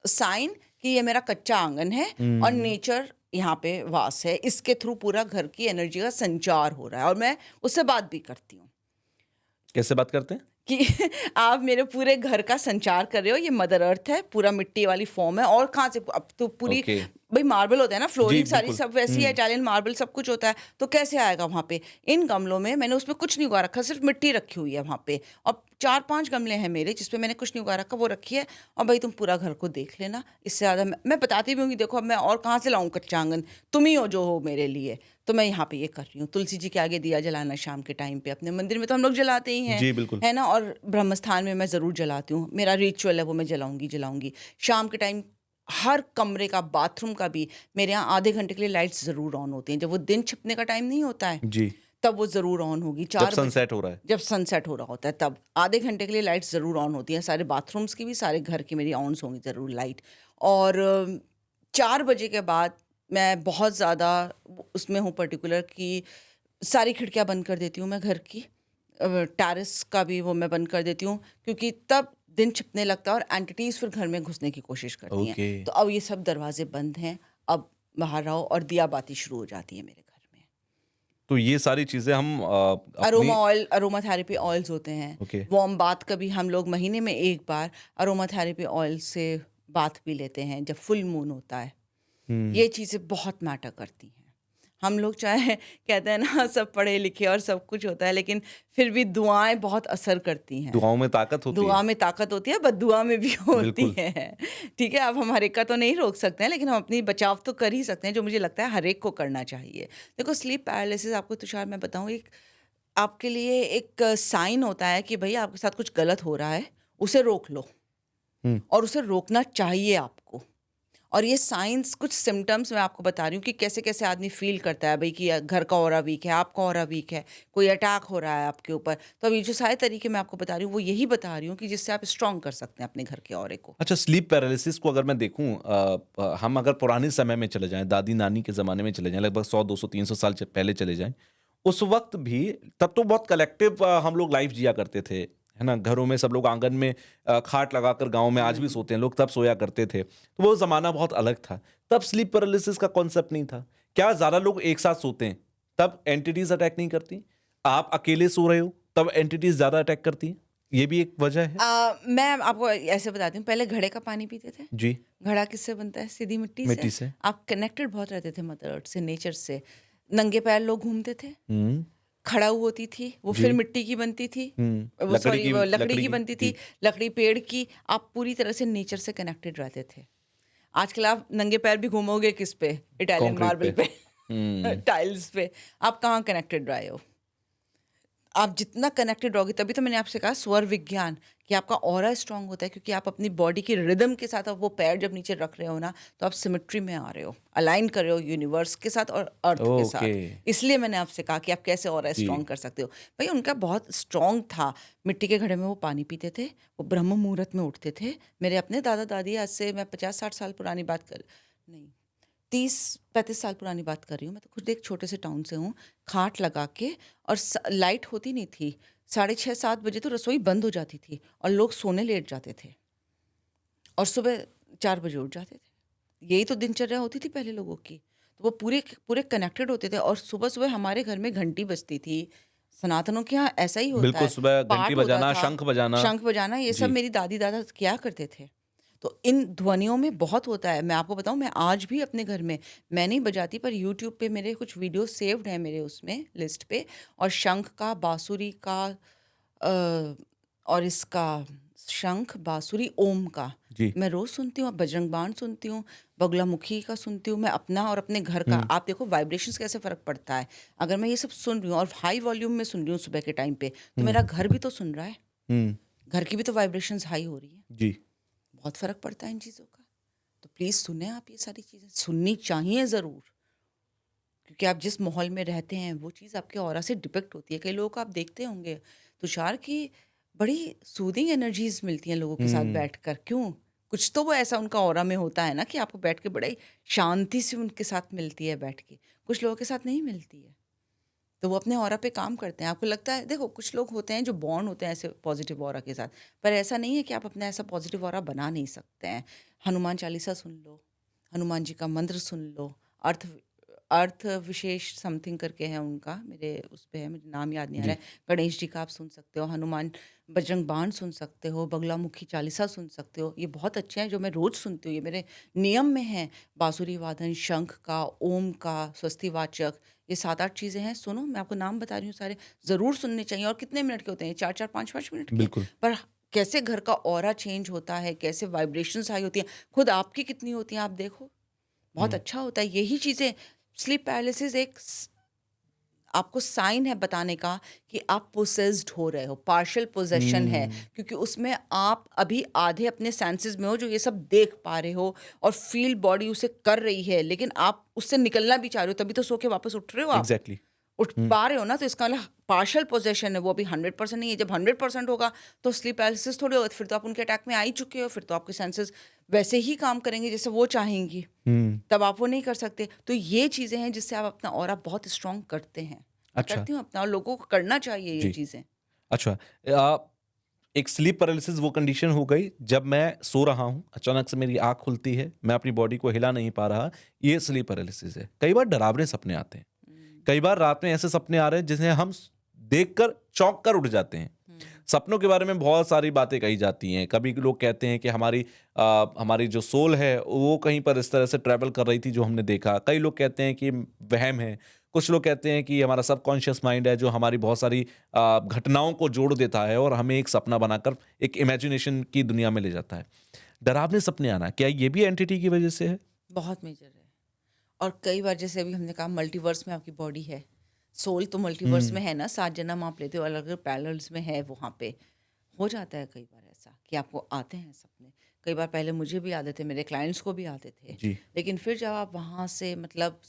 साइन कि ये मेरा कच्चा आँगन है और नेचर यहाँ पे वास है। इसके थ्रू पूरा घर की एनर्जी का संचार हो रहा है और मैं उससे बात भी करती हूँ। कैसे बात करते हैं? कि आप मेरे पूरे घर का संचार कर रहे हो, ये मदर अर्थ है, पूरा मिट्टी वाली फॉर्म है और कहाँ से अब तो पूरी ओके। भई मार्बल होता है ना, जी, फ्लोरिंग सारी बिल्कुल। सब वैसी है, इटालियन मार्बल सब कुछ होता है, तो कैसे आएगा वहाँ पे? इन गमलों में मैंने उसमें कुछ नहीं उगा रखा, सिर्फ़ मिट्टी रखी हुई है वहाँ पे और 4-5 गमले हैं मेरे जिसपे मैंने कुछ नहीं उगा रखा, वो रखी है और भई तुम पूरा घर को देख लेना, इससे ज़्यादा मैं बताती भी हूँ कि देखो अब मैं और कहाँ से लाऊँ कच्चा आँगन? तुम ही हो जो हो मेरे लिए। तो मैं यहाँ पे ये कर रही हूँ, तुलसी जी के आगे दिया जलाना शाम के टाइम पे, अपने मंदिर में तो हम लोग जलाते ही हैं, जी, बिल्कुल। है ना? और ब्रह्म स्थान में मैं ज़रूर जलाती हूँ, मेरा रिचुअल है वो मैं जलाऊँगी। शाम के टाइम हर कमरे का, बाथरूम का भी मेरे यहाँ आधे घंटे के लिए लाइट्स ज़रूर ऑन होती हैं। जब वो दिन छिपने का टाइम नहीं होता है, जी, तब वो ज़रूर ऑन होगी। जब 4 बजे सनसेट हो रहा है। जब सनसेट हो रहा होता है तब, आधे घंटे के लिए लाइट्स ज़रूर ऑन होती हैं। सारे बाथरूम्स की भी, सारे घर की मेरी ऑन्स होंगी ज़रूर लाइट। और 4 बजे के बाद मैं बहुत ज़्यादा उसमें हूँ पर्टिकुलर कि सारी खिड़कियाँ बंद कर देती हूँ मैं घर की। टेरेस का भी वो मैं बंद कर देती हूँ क्योंकि तब दिन छिपने लगता है और एंटिटीज़ फिर घर में घुसने की कोशिश करती हैं। ओके। तो अब ये सब दरवाज़े बंद हैं, अब बाहर आओ और दिया बाती शुरू हो जाती है मेरे घर में। तो ये सारी चीज़ें हम अरोमा अपनी ऑयल, अरोमा थेरेपी ऑयल्स होते हैं। ओके। वार्म बाथ का भी हम लोग महीने में 1 बार अरोमा थेरेपी ऑयल से बाथ भी लेते हैं जब फुल मून होता है। हुँ। ये चीज़ें बहुत मैटर करती हैं। हम लोग चाहे कहते हैं ना सब पढ़े लिखे और सब कुछ होता है लेकिन फिर भी दुआएँ बहुत असर करती हैं। दुआओं में ताकत होती दुआ है। में ताकत होती है, बद्दुआ में भी होती बिल्कुल। है। ठीक है, अब हम हर एक का तो नहीं रोक सकते हैं, लेकिन हम अपनी बचाव तो कर ही सकते हैं, जो मुझे लगता है हर एक को करना चाहिए। देखो स्लीप पैरालिसिस आपको तुषार मैं बताऊँ एक आपके लिए एक साइन होता है कि भई आपके साथ कुछ गलत हो रहा है, उसे रोक लो हुँ। और उसे रोकना चाहिए आपको। और ये साइन्स कुछ सिम्पटम्स मैं आपको बता रही हूँ कि कैसे-कैसे आदमी फ़ील करता है भई कि घर का ऑरा वीक है, आपका ऑरा वीक है, कोई अटैक हो रहा है आपके ऊपर। तो अब ये जो सारे तरीके मैं आपको बता रही हूँ, वो यही बता रही हूँ कि जिससे आप स्ट्रॉन्ग कर सकते हैं अपने घर के ऑरे को। अच्छा स्लीप पैरालिसिस को अगर मैं देखूँ हम अगर पुराने समय में चले जाएँ, दादी-नानी के ज़माने में चले जाएँ, लगभग 100, 200, 300 साल च पहले चले जाएँ, उस वक़्त भी तब तो बहुत कलेक्टिव हम लोग लाइफ़ जिया करते थे, है ना? घरों में सब लोग आँगन में खाट लगाकर गाँव में आज भी हुँ। सोते हैं लोग, तब सोया करते थे। तो वो ज़माना बहुत अलग था। तब स्लीप पैरालिसिस का कॉन्सेप्ट नहीं था। क्या ज़्यादा लोग एक साथ सोते हैं, तब एंटिटीज़ अटैक नहीं करती? आप अकेले सो रहे हो, तब एंटिटीज़ ज़्यादा अटैक करती हैं? ये भी एक वजह है? मैं आपको ऐसे बताती हूँ, पहले घड़े का पानी पीते थे। जी, घड़ा किससे बनता है? सीधी मिट्टी से। मिट्टी से। आप कनेक्टेड बहुत रहते थे मदर अर्थ से, नेचर से। नंगे पैर लोग घूमते थे। हुँ। खड़ाऊ होती थी, वो जी। फिर मिट्टी की बनती थी। हुँ, वो सॉरी वो लकड़ी लकड़ी की की, बनती थी, जी। लकड़ी पेड़ की। आप पूरी तरह से नेचर से कनेक्टेड रहते थे। आजकल आप नंगे पैर भी घूमोगे किस पे? इटालियन कंक्रीट पे। मार्बल पे, हुँ, टाइल्स पे। आप कहाँ कनेक्टेड रहे हो? आप जितना कनेक्टेड रहोगे तभी तो मैंने आपसे कहा स्वर विज्ञान कि आपका ऑरा स्ट्रांग होता है क्योंकि आप अपनी बॉडी की रिदम के साथ अब वो पैर जब नीचे रख रहे हो ना तो आप सिमेट्री में आ रहे हो, अलाइन कर रहे हो यूनिवर्स के साथ और अर्थ के ओके, साथ। इसलिए मैंने आपसे कहा कि आप कैसे ऑरा जी। स्ट्रांग कर सकते हो। भाई उनका बहुत स्ट्रांग था। मिट्टी के घड़े में वो पानी पीते थे, वो ब्रह्म मुहूर्त में उठते थे। मेरे अपने दादा दादी, आज से मैं 50-60 साल पुरानी बात कर नहीं 30-35 साल पुरानी बात कर रही हूँ। मैं तो खुद एक छोटे से टाउन से हूँ। खाट लगा के और लाइट होती नहीं थी। 6:30-7 बजे तो रसोई बंद हो जाती थी और लोग सोने लेट जाते थे और सुबह 4 बजे उठ जाते थे। यही तो दिनचर्या होती थी पहले लोगों की। तो वो पूरे पूरे कनेक्टेड होते थे और सुबह-सुबह हमारे घर में घंटी बजती थी। सनातनों के यहाँ ऐसा ही होता बिल्कुल है। सुबह घंटी पाठ होता बजाना, था, शंख बजाना। शंख बजाना, ये सब जी, मेरी दादी-दादा किया करते थे। तो इन ध्वनियों में बहुत होता है। मैं आपको बताऊँ मैं आज भी अपने घर में मैं नहीं बजाती पर यूट्यूब पे मेरे कुछ वीडियो सेव्ड हैं मेरे उसमें लिस्ट पे और शंख का, बाँसुरी का और इसका शंख, बाँसुरी, ओम का जी, मैं रोज़ सुनती हूँ। बजरंग बाण सुनती हूँ, बगुलामुखी का सुनती हूँ मैं अपना और अपने घर का। हुँ, आप देखो वाइब्रेशंस कैसे फ़र्क पड़ता है। अगर मैं ये सब सुन रही हूँ और हाई वॉल्यूम में सुन रही हूँ सुबह के टाइम पे, तो हुँ, मेरा घर भी तो सुन रहा है। हुँ। घर की भी तो वाइब्रेशंस हाई हो रही है, जी। बहुत फ़र्क पड़ता है इन चीज़ों का। तो प्लीज़ सुनें आप ये सारी चीज़ें, सुननी चाहिए ज़रूर, क्योंकि आप जिस माहौल में रहते हैं वो चीज़ आपके ऑरा से डिपेक्ट होती है। कई लोगों को आप देखते होंगे तुषार की बड़ी सूदिंग एनर्जीज़ मिलती हैं लोगों के साथ हुँ, बैठकर, क्यों? कुछ तो वो ऐसा उनका ऑरा में होता है ना कि आपको बैठ के बड़े शांति से उनके साथ मिलती है बैठ के, कुछ लोगों के साथ नहीं मिलती है। तो वो अपने ऑरा पे काम करते हैं। आपको लगता है देखो कुछ लोग होते हैं जो बॉर्न होते हैं ऐसे पॉजिटिव ऑरा के साथ, पर ऐसा नहीं है कि आप अपना ऐसा पॉजिटिव ऑरा बना नहीं सकते हैं। हनुमान चालीसा सुन लो, हनुमान जी का मंत्र सुन लो, अर्थ अर्थ विशेष समथिंग करके है उनका, मेरे उस पे है, मुझे नाम याद नहीं आ रहा जी। है। गणेश जी का आप सुन सकते हो, हनुमान बजरंग बाण सुन सकते हो, बगलामुखी चालीसा सुन सकते हो। ये बहुत अच्छे हैं जो मैं रोज़ सुनती हूँ, ये मेरे नियम में हैं। बाँसुरी वादन, शंख का, ओम का, स्वस्तिवाचक, ये 7-8 चीज़ें हैं, सुनो मैं आपको नाम बता रही हूँ सारे, ज़रूर सुनने चाहिए। और कितने मिनट के होते हैं? 4-4 5-5 मिनट के। बिल्कुल। पर कैसे घर का ऑरा चेंज होता है, कैसे वाइब्रेशंस हाई होती हैं, खुद आपकी कितनी होती हैं आप देखो, बहुत हुँ, अच्छा होता है। यही चीज़ें स्लीप पैरालिसिस एक आपको साइन है बताने का कि आप पोसेस्ड हो रहे हो, पार्शियल पोजेशन है, हुँ, क्योंकि उसमें आप अभी आधे अपने सेंसेस में हो जो ये सब देख पा रहे हो और फील बॉडी उसे कर रही है, लेकिन आप उससे निकलना भी चाह रहे हो, तभी तो सो के वापस उठ रहे हो आप। एग्ज़ैक्टली। उठ हुँ, पा रहे हो ना, तो इसका मतलब पार्शियल पोजेशन है, वो अभी 100% नहीं है। जब 100% होगा तो स्लीप पैरालिसिस थोड़ी होगा, फिर तो आप उनके अटैक में आ ही चुके हो, फिर तो आपके सेंसेस वैसे ही काम करेंगे जैसे वो चाहेंगी, हुँ, तब आप वो नहीं कर सकते। तो ये चीज़ें हैं जिससे आप अपना ऑरा बहुत स्ट्रॉन्ग करते हैं। मैं अच्छा, करती हूँ अपना, और लोगों को करना चाहिए ये जी। चीज़ें। अच्छा, एक स्लीप पैरालिसिस वो कंडीशन हो गई जब मैं सो रहा हूँ, अचानक से मेरी आँख खुलती है, मैं अपनी बॉडी को हिला नहीं पा रहा, ये स्लीप पैरालिसिस है। कई बार डरावने सपने आते हैं। हुँ, कई बार रात में ऐसे सपने आ रहे हैं जिन्हें हम देखकर चौंक कर उठ जाते हैं। हुँ, सपनों के बारे में बहुत सारी बातें कही जाती हैं। कभी लोग कहते हैं कि हमारी जो सोल है वो कहीं पर इस तरह से ट्रैवल कर रही थी जो हमने देखा। कई लोग कहते हैं कि वहम है। कुछ लोग कहते हैं कि हमारा सबकॉन्शियस माइंड है जो हमारी बहुत सारी घटनाओं को जोड़ देता है और हमें एक सपना बनाकर एक इमेजिनेशन की दुनिया में ले जाता है। डरावने सपने आना, क्या ये भी एंटिटी की वजह से है? बहुत मेजर है। और कई बार जैसे अभी हमने कहा मल्टीवर्स में आपकी बॉडी है, सोल तो मल्टीवर्स हुँ, में है ना, 7 जन्म आप लेते हो, अलग-अलग पैरेलल्स में है वहाँ पे। हो जाता है कई बार ऐसा कि आपको आते हैं सपने। कई बार पहले मुझे भी आते थे, मेरे क्लाइंट्स को भी आते थे। जी। लेकिन फिर जब आप वहाँ से मतलब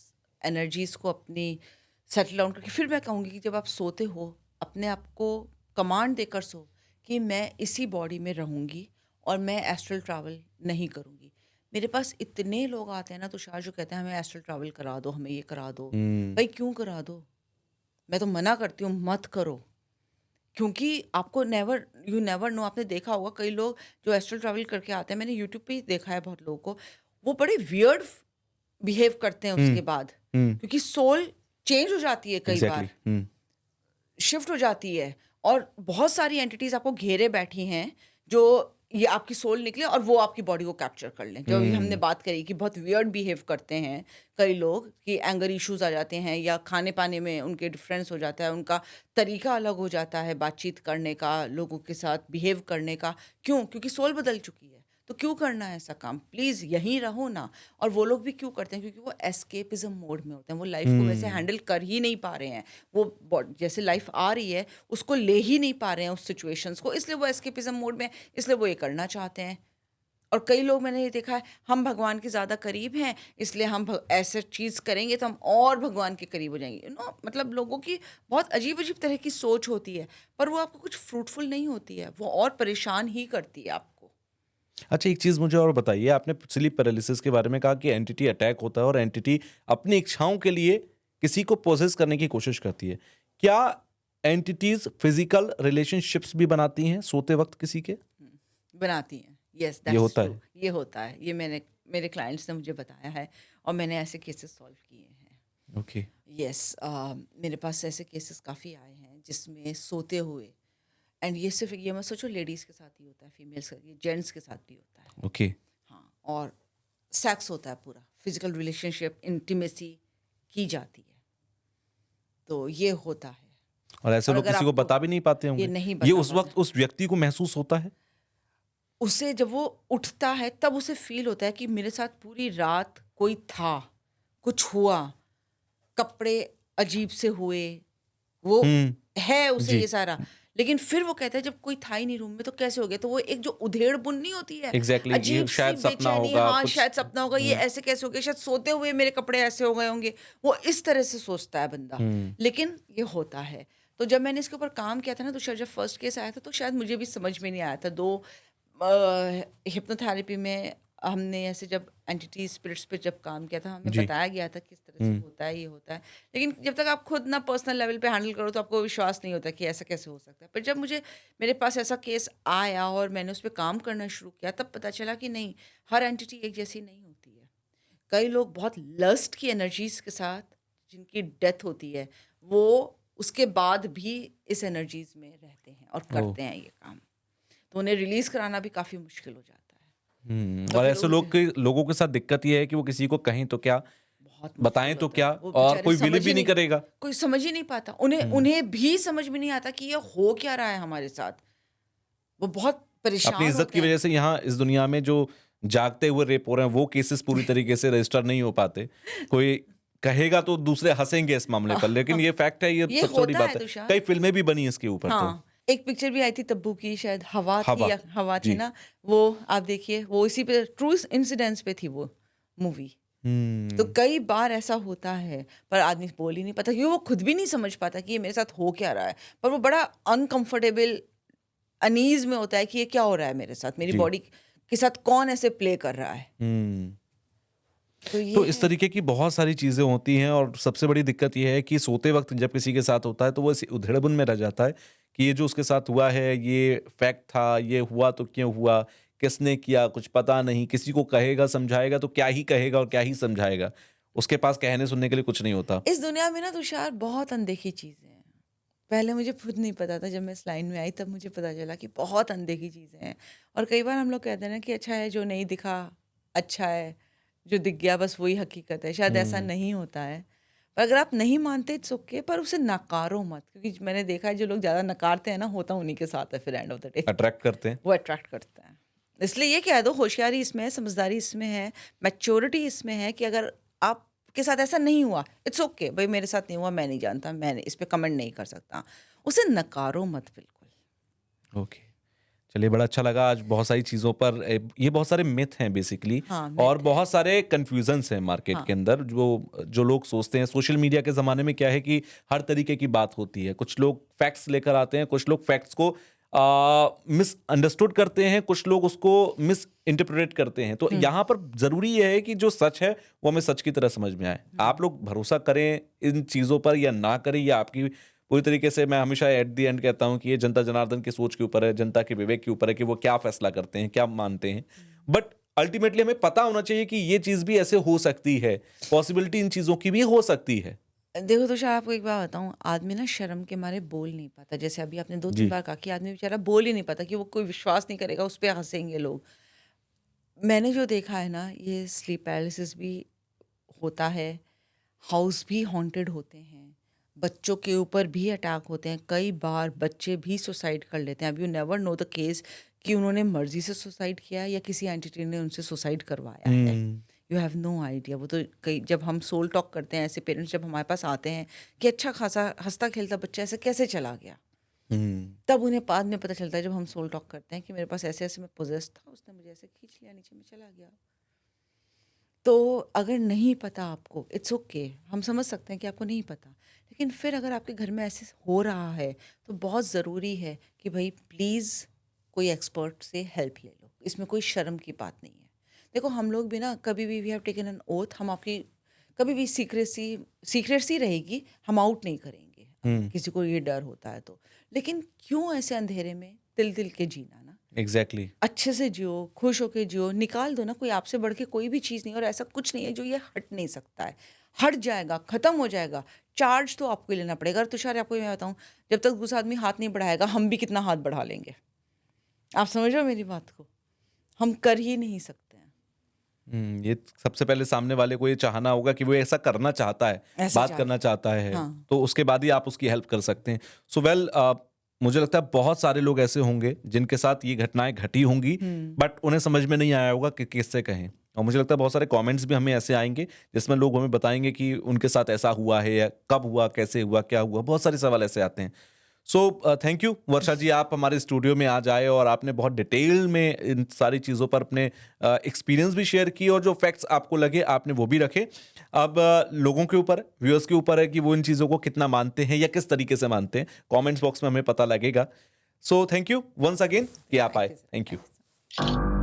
एनर्जीज़ को अपनी सेटल डाउन करके, फिर मैं कहूँगी कि जब आप सोते हो, अपने आप को कमांड देकर सो कि मैं इसी बॉडी में रहूँगी और मैं एस्ट्रल ट्रैवल नहीं करूँगी। मेरे पास इतने लोग आते हैं ना तुषार, जो कहते हैं हमें एस्ट्रल ट्रैवल करा दो, हमें ये करा दो। हुँ, भाई क्यों करा दो? मैं तो मना करती हूँ, मत करो। क्योंकि आपको नेवर यू नेवर नो, आपने देखा होगा कई लोग जो एस्ट्रल ट्रैवल करके आते हैं, मैंने यूट्यूब पे ही देखा है बहुत लोगों को, वो बड़े वियर्ड बिहेव करते हैं हुँ, उसके बाद, हुँ, क्योंकि सोल चेंज हो जाती है कई एग्ज़ैक्टली। बार, हुँ, शिफ्ट हो जाती है, और बहुत सारी एंटिटीज आपको घेरे बैठी हैं जो ये आपकी सोल निकले और वो आपकी बॉडी को कैप्चर कर लें। जो अभी हमने हुँ। बात करी कि बहुत वियर्ड बिहेव करते हैं कई लोग, कि एंगर इश्यूज आ जाते हैं या खाने पाने में उनके डिफरेंस हो जाता है, उनका तरीका अलग हो जाता है बातचीत करने का, लोगों के साथ बिहेव करने का। क्यों? क्योंकि सोल बदल चुकी है। तो क्यों करना है ऐसा काम? प्लीज़ यहीं रहो ना। और वो लोग भी क्यों करते हैं? क्योंकि वो एस्केपिज़्म मोड में होते हैं, वो लाइफ को वैसे हुँ। हैंडल कर ही नहीं पा रहे हैं। वो जैसे लाइफ आ रही है उसको ले ही नहीं पा रहे हैं उस सिचुएशंस को, इसलिए वो एस्केपिज्म मोड में हैं, इसलिए वो ये करना चाहते हैं। और कई लोग मैंने ये देखा है, हम भगवान के ज़्यादा करीब हैं, इसलिए हम ऐसे चीज़ करेंगे तो हम और भगवान के करीब हो जाएंगे, मतलब लोगों की बहुत अजीब अजीब तरह की सोच होती है, पर वो आपको कुछ फ्रूटफुल नहीं होती है, वो और परेशान ही करती है आपको। अच्छा, एक चीज़ मुझे और बताइए, आपने स्लीप पैरालिसिस के बारे में कहा कि एंटिटी अटैक होता है और एंटिटी अपनी इच्छाओं के लिए किसी को पोसेस करने की कोशिश करती है। क्या एंटिटीज़ फिज़िकल रिलेशनशिप्स भी बनाती हैं सोते वक़्त किसी के? हम्म, बनाती हैं, यस ये दैट्स होता ट्रू, है? ये होता है, ये मैंने मेरे क्लाइंट्स ने मुझे बताया है और मैंने ऐसे केसेस सॉल्व किए हैं। ओके। यस, मेरे पास ऐसे केसेस काफ़ी आए हैं जिसमें सोते हुए, एंड ये सिर्फ ये मत सोचो लेडीज़ के साथ ही होता है, फीमेल्स का, ये जेंट्स के साथ भी होता है। ओके। हाँ, और सेक्स होता है, पूरा फिजिकल रिलेशनशिप, इंटीमेसी की जाती है, तो ये होता है। और ऐसे और लोग अगर किसी को आपको बता भी नहीं पाते ये होंगे। नहीं ये बता उस पाते, वक़्त उस व्यक्ति को महसूस होता है? उसे जब वो उठता है तब उसे फील होता है कि मेरे साथ पूरी रात कोई था, कुछ हुआ, कपड़े अजीब से हुए, वो हुँ, है उसे जी। ये सारा। लेकिन फिर वो कहता है जब कोई था ही नहीं रूम में तो कैसे हो गया? तो वो एक जो उधेड़-बुन नहीं होती है, एग्जैक्टली, ये अजीब-सी शायद सपना बेचैनी, होगा हाँ, कुछ। शायद सपना होगा, ये ऐसे कैसे हो गया? शायद सोते हुए मेरे कपड़े ऐसे हो गए होंगे। वो इस तरह से सोचता है बंदा, हम्म। लेकिन ये होता है। तो जब मैंने इसके ऊपर काम किया था ना, तो शायद जब फर्स्ट केस आया था, तो शायद मुझे भी समझ में नहीं आया था। 2 हिप्नोथेरेपी में हमने ऐसे जब एंटिटी स्पिरिट्स पे जब काम किया था, हमें जी। बताया गया था किस तरह से हम्म। होता है, ये होता है। लेकिन जब तक आप खुद ना पर्सनल लेवल पे हैंडल करो तो आपको विश्वास नहीं होता कि ऐसा कैसे हो सकता है। पर जब मुझे मेरे पास ऐसा केस आया और मैंने उस पे काम करना शुरू किया, तब पता चला कि नहीं, हर एंटिटी एक जैसी नहीं होती है। कई लोग बहुत लस्ट की एनर्जीज़ के साथ जिनकी डेथ होती है, वो उसके बाद भी इस एनर्जीज़ में रहते हैं और ओ। करते हैं ये काम। तो उन्हें रिलीज़ कराना भी काफ़ी मुश्किल हो जाता है। तो और फिर ऐसे उस लोगों के साथ दिक्कत ये है कि वो किसी को कहें तो क्या, बहुत बताएं मुश्किल तो होता क्या, है। वो और बेचारे कोई बिलीव समझ भी ही नहीं नहीं, करेगा। कोई समझ ही नहीं पाता। उन्हें हम्म। उन्हें भी समझ में नहीं आता कि ये हो क्या रहा है हमारे साथ। वो बहुत अपनी परेशान इज्जत होते की हैं। वजह से यहाँ इस दुनिया में जो जागते हुए रेप हो रहे हैं वो केसेस पूरी तरीके से रजिस्टर नहीं हो पाते। कोई कहेगा तो दूसरे हंसेंगे इस मामले पर, लेकिन ये फैक्ट है, ये ये सबसे बड़ी होता है बात है। तुषार। कई फिल्में भी बनी इसके ऊपर तो। हाँ, एक पिक्चर भी आई थी तब्बू की, शायद हवा थी हवा। या हवा थी जी। ना, वो आप देखिए, वो इसी पे ट्रू इंसिडेंट्स पे थी वो मूवी। तो हम्म। कई बार ऐसा होता है, पर आदमी बोल ही नहीं पाता क्योंकि वो खुद भी नहीं समझ पाता कि ये मेरे साथ हो क्या रहा है। पर वो बड़ा अनकंफर्टेबल, अनईज़ में होता है कि ये क्या हो रहा है मेरे साथ? मेरी जी। बॉडी के साथ कौन ऐसे प्ले कर रहा है? हम्म। तो ये तो इस है। तरीके की बहुत सारी चीज़ें होती हैं, और सबसे बड़ी दिक्कत ये है कि सोते वक़्त जब किसी के साथ होता है तो वो इस उधेड़-बुन में रह जाता है कि ये जो उसके साथ हुआ है, ये फैक्ट था, ये हुआ तो क्यों हुआ? किसने किया? कुछ पता नहीं। किसी को कहेगा, समझाएगा तो क्या ही कहेगा और क्या ही समझाएगा? उसके पास कहने सुनने के लिए कुछ नहीं होता। इस दुनिया में ना तुषार बहुत अनदेखी चीज़ें हैं। पहले मुझे खुद नहीं पता था, जब मैं इस लाइन में आई तब मुझे पता चला कि बहुत अनदेखी चीज़ें हैं। और कई बार हम लोग कहते हैं ना कि अच्छा है जो नहीं दिखा, अच्छा है, जो दिख गया बस वही हकीकत है। शायद ऐसा हुँ। नहीं होता है। पर अगर आप नहीं मानते इट्स ओके, पर उसे नकारो मत, क्योंकि मैंने देखा है जो लोग ज़्यादा नकारते हैं ना, होता उन्हीं के साथ है फिर end of the day. Attract करते हैं। वो अट्रैक्ट करते हैं। इसलिए ये कह दो, होशियारी इसमें है, समझदारी इसमें है, मैच्योरिटी इसमें है कि अगर आपके साथ ऐसा नहीं हुआ, इट्स ओके, भई मेरे साथ नहीं हुआ, मैं नहीं जानता, मैं इस पे कमेंट नहीं कर सकता। उसे नकारो मत बिल्कुल। ओके। चलिए, बड़ा अच्छा लगा आज बहुत सारी चीज़ों पर ये बहुत सारे मिथ हैं बेसिकली, हाँ, और मिथ है। बहुत सारे कन्फ्यूज़न्स हैं मार्केट हाँ, के अंदर, जो जो लोग सोचते हैं। सोशल मीडिया के ज़माने में क्या है कि हर तरीके की बात होती है। कुछ लोग फैक्ट्स लेकर आते हैं, कुछ लोग फैक्ट्स को मिसअंडरस्टूड करते हैं, कुछ लोग उसको मिस इंटरप्रेट करते हैं। तो हुँ, यहाँ पर ज़रूरी ये है कि जो सच है, वो हमें सच की तरह समझ में आए। हुँ। आप लोग भरोसा करें इन चीज़ों पर या ना करें, ये आपकी पूरी तरीके से, मैं हमेशा एट द एंड कहता हूँ कि ये जनता जनार्दन की सोच के ऊपर है, जनता के विवेक के ऊपर है कि वो क्या फैसला करते हैं, क्या मानते हैं। बट अल्टीमेटली हमें पता होना चाहिए कि ये चीज़ भी ऐसे हो सकती है, पॉसिबिलिटी इन चीज़ों की भी हो सकती है। देखो तुषार, आपको एक बात बताऊँ, आदमी ना शर्म के मारे बोल नहीं पाता। जैसे अभी आपने 2-3 जी। बार कहा कि आदमी बेचारा बोल ही नहीं पाता कि वो कोई विश्वास नहीं करेगा, उस पे हँसेंगे लोग। मैंने जो देखा है ना, ये स्लीप पैरालिसिस भी होता है, हाउस भी हॉन्टेड होते हैं, बच्चों के ऊपर भी अटैक होते हैं, कई बार बच्चे भी सुसाइड कर लेते हैं। अब you never know the case कि उन्होंने मर्जी से सुसाइड किया है या किसी एंटिटी ने उनसे सुसाइड करवाया है। हुँ। You have no idea. वो तो कई, जब हम सोल टॉक करते हैं, ऐसे पेरेंट्स जब हमारे पास आते हैं कि अच्छा खासा हंसता खेलता बच्चा ऐसे कैसे चला गया, हुँ। तब उन्हें बाद में पता चलता है, जब हम सोल टॉक करते हैं, कि मेरे पास ऐसे ऐसे मैं पोजेस था, उसने मुझे ऐसे खींच लिया, नीचे में चला गया। तो अगर नहीं पता आपको, इट्स ओके, हम समझ सकते हैं कि आपको नहीं पता। लेकिन फिर अगर आपके घर में ऐसे हो रहा है, तो बहुत ज़रूरी है कि भई प्लीज़ कोई एक्सपर्ट से हेल्प ले लो। इसमें कोई शर्म की बात नहीं है। देखो हम लोग भी ना, कभी भी we have taken an oath, हम आपकी कभी भी सीक्रेसी रहेगी, हम आउट नहीं करेंगे, अगर हुँ। किसी को ये डर होता है तो। लेकिन क्यों ऐसे अंधेरे में तिल-तिल के जीना ना? एग्ज़ैक्टली। अच्छे से जियो, खुश होके जियो, निकाल दो ना, कोई आपसे बढ़ के कोई भी चीज़ नहीं है और ऐसा कुछ नहीं है जो ये हट नहीं सकता है। हट जाएगा, ख़त्म हो जाएगा, चार्ज तो आपको ही लेना पड़ेगा। और तुषार, आपको मैं बताऊँ, जब तक दूसरा आदमी हाथ नहीं बढ़ाएगा, हम भी कितना हाथ बढ़ा लेंगे। आप समझ रहे हो मेरी बात को? हम कर ही नहीं सकते हैं। ये सबसे पहले सामने वाले को ये चाहना होगा कि वो ऐसा करना चाहता है, ऐसा बात चाहता करना है। चाहता है, हाँ। तो उसके बाद ही आप उसकी हेल्प कर सकते हैं। सो वेल, मुझे लगता है बहुत सारे लोग ऐसे होंगे जिनके साथ ये घटनाएँ घटी होंगी, हुँ। बट उन्हें समझ में नहीं आया होगा कि किससे कहें। और मुझे लगता है बहुत सारे कमेंट्स भी हमें ऐसे आएँगे, जिसमें लोग हमें बताएँगे कि उनके साथ ऐसा हुआ है, या कब हुआ, कैसे हुआ, क्या हुआ? बहुत सारे सवाल ऐसे आते हैं। सो थैंक यू वर्षा जी, आप हमारे स्टूडियो में आज आए और आपने बहुत डिटेल में इन सारी चीज़ों पर अपने एक्सपीरियंस भी शेयर किए और जो फैक्ट्स आपको लगे आपने वो भी रखे। अब लोगों के ऊपर है, व्यूअर्स के ऊपर है कि वो इन चीज़ों को कितना मानते हैं या किस तरीके से मानते हैं। कमेंट्स बॉक्स में हमें पता लगेगा। So thank you once again कि आप आए। Thank you sir, thank thank you. You sir.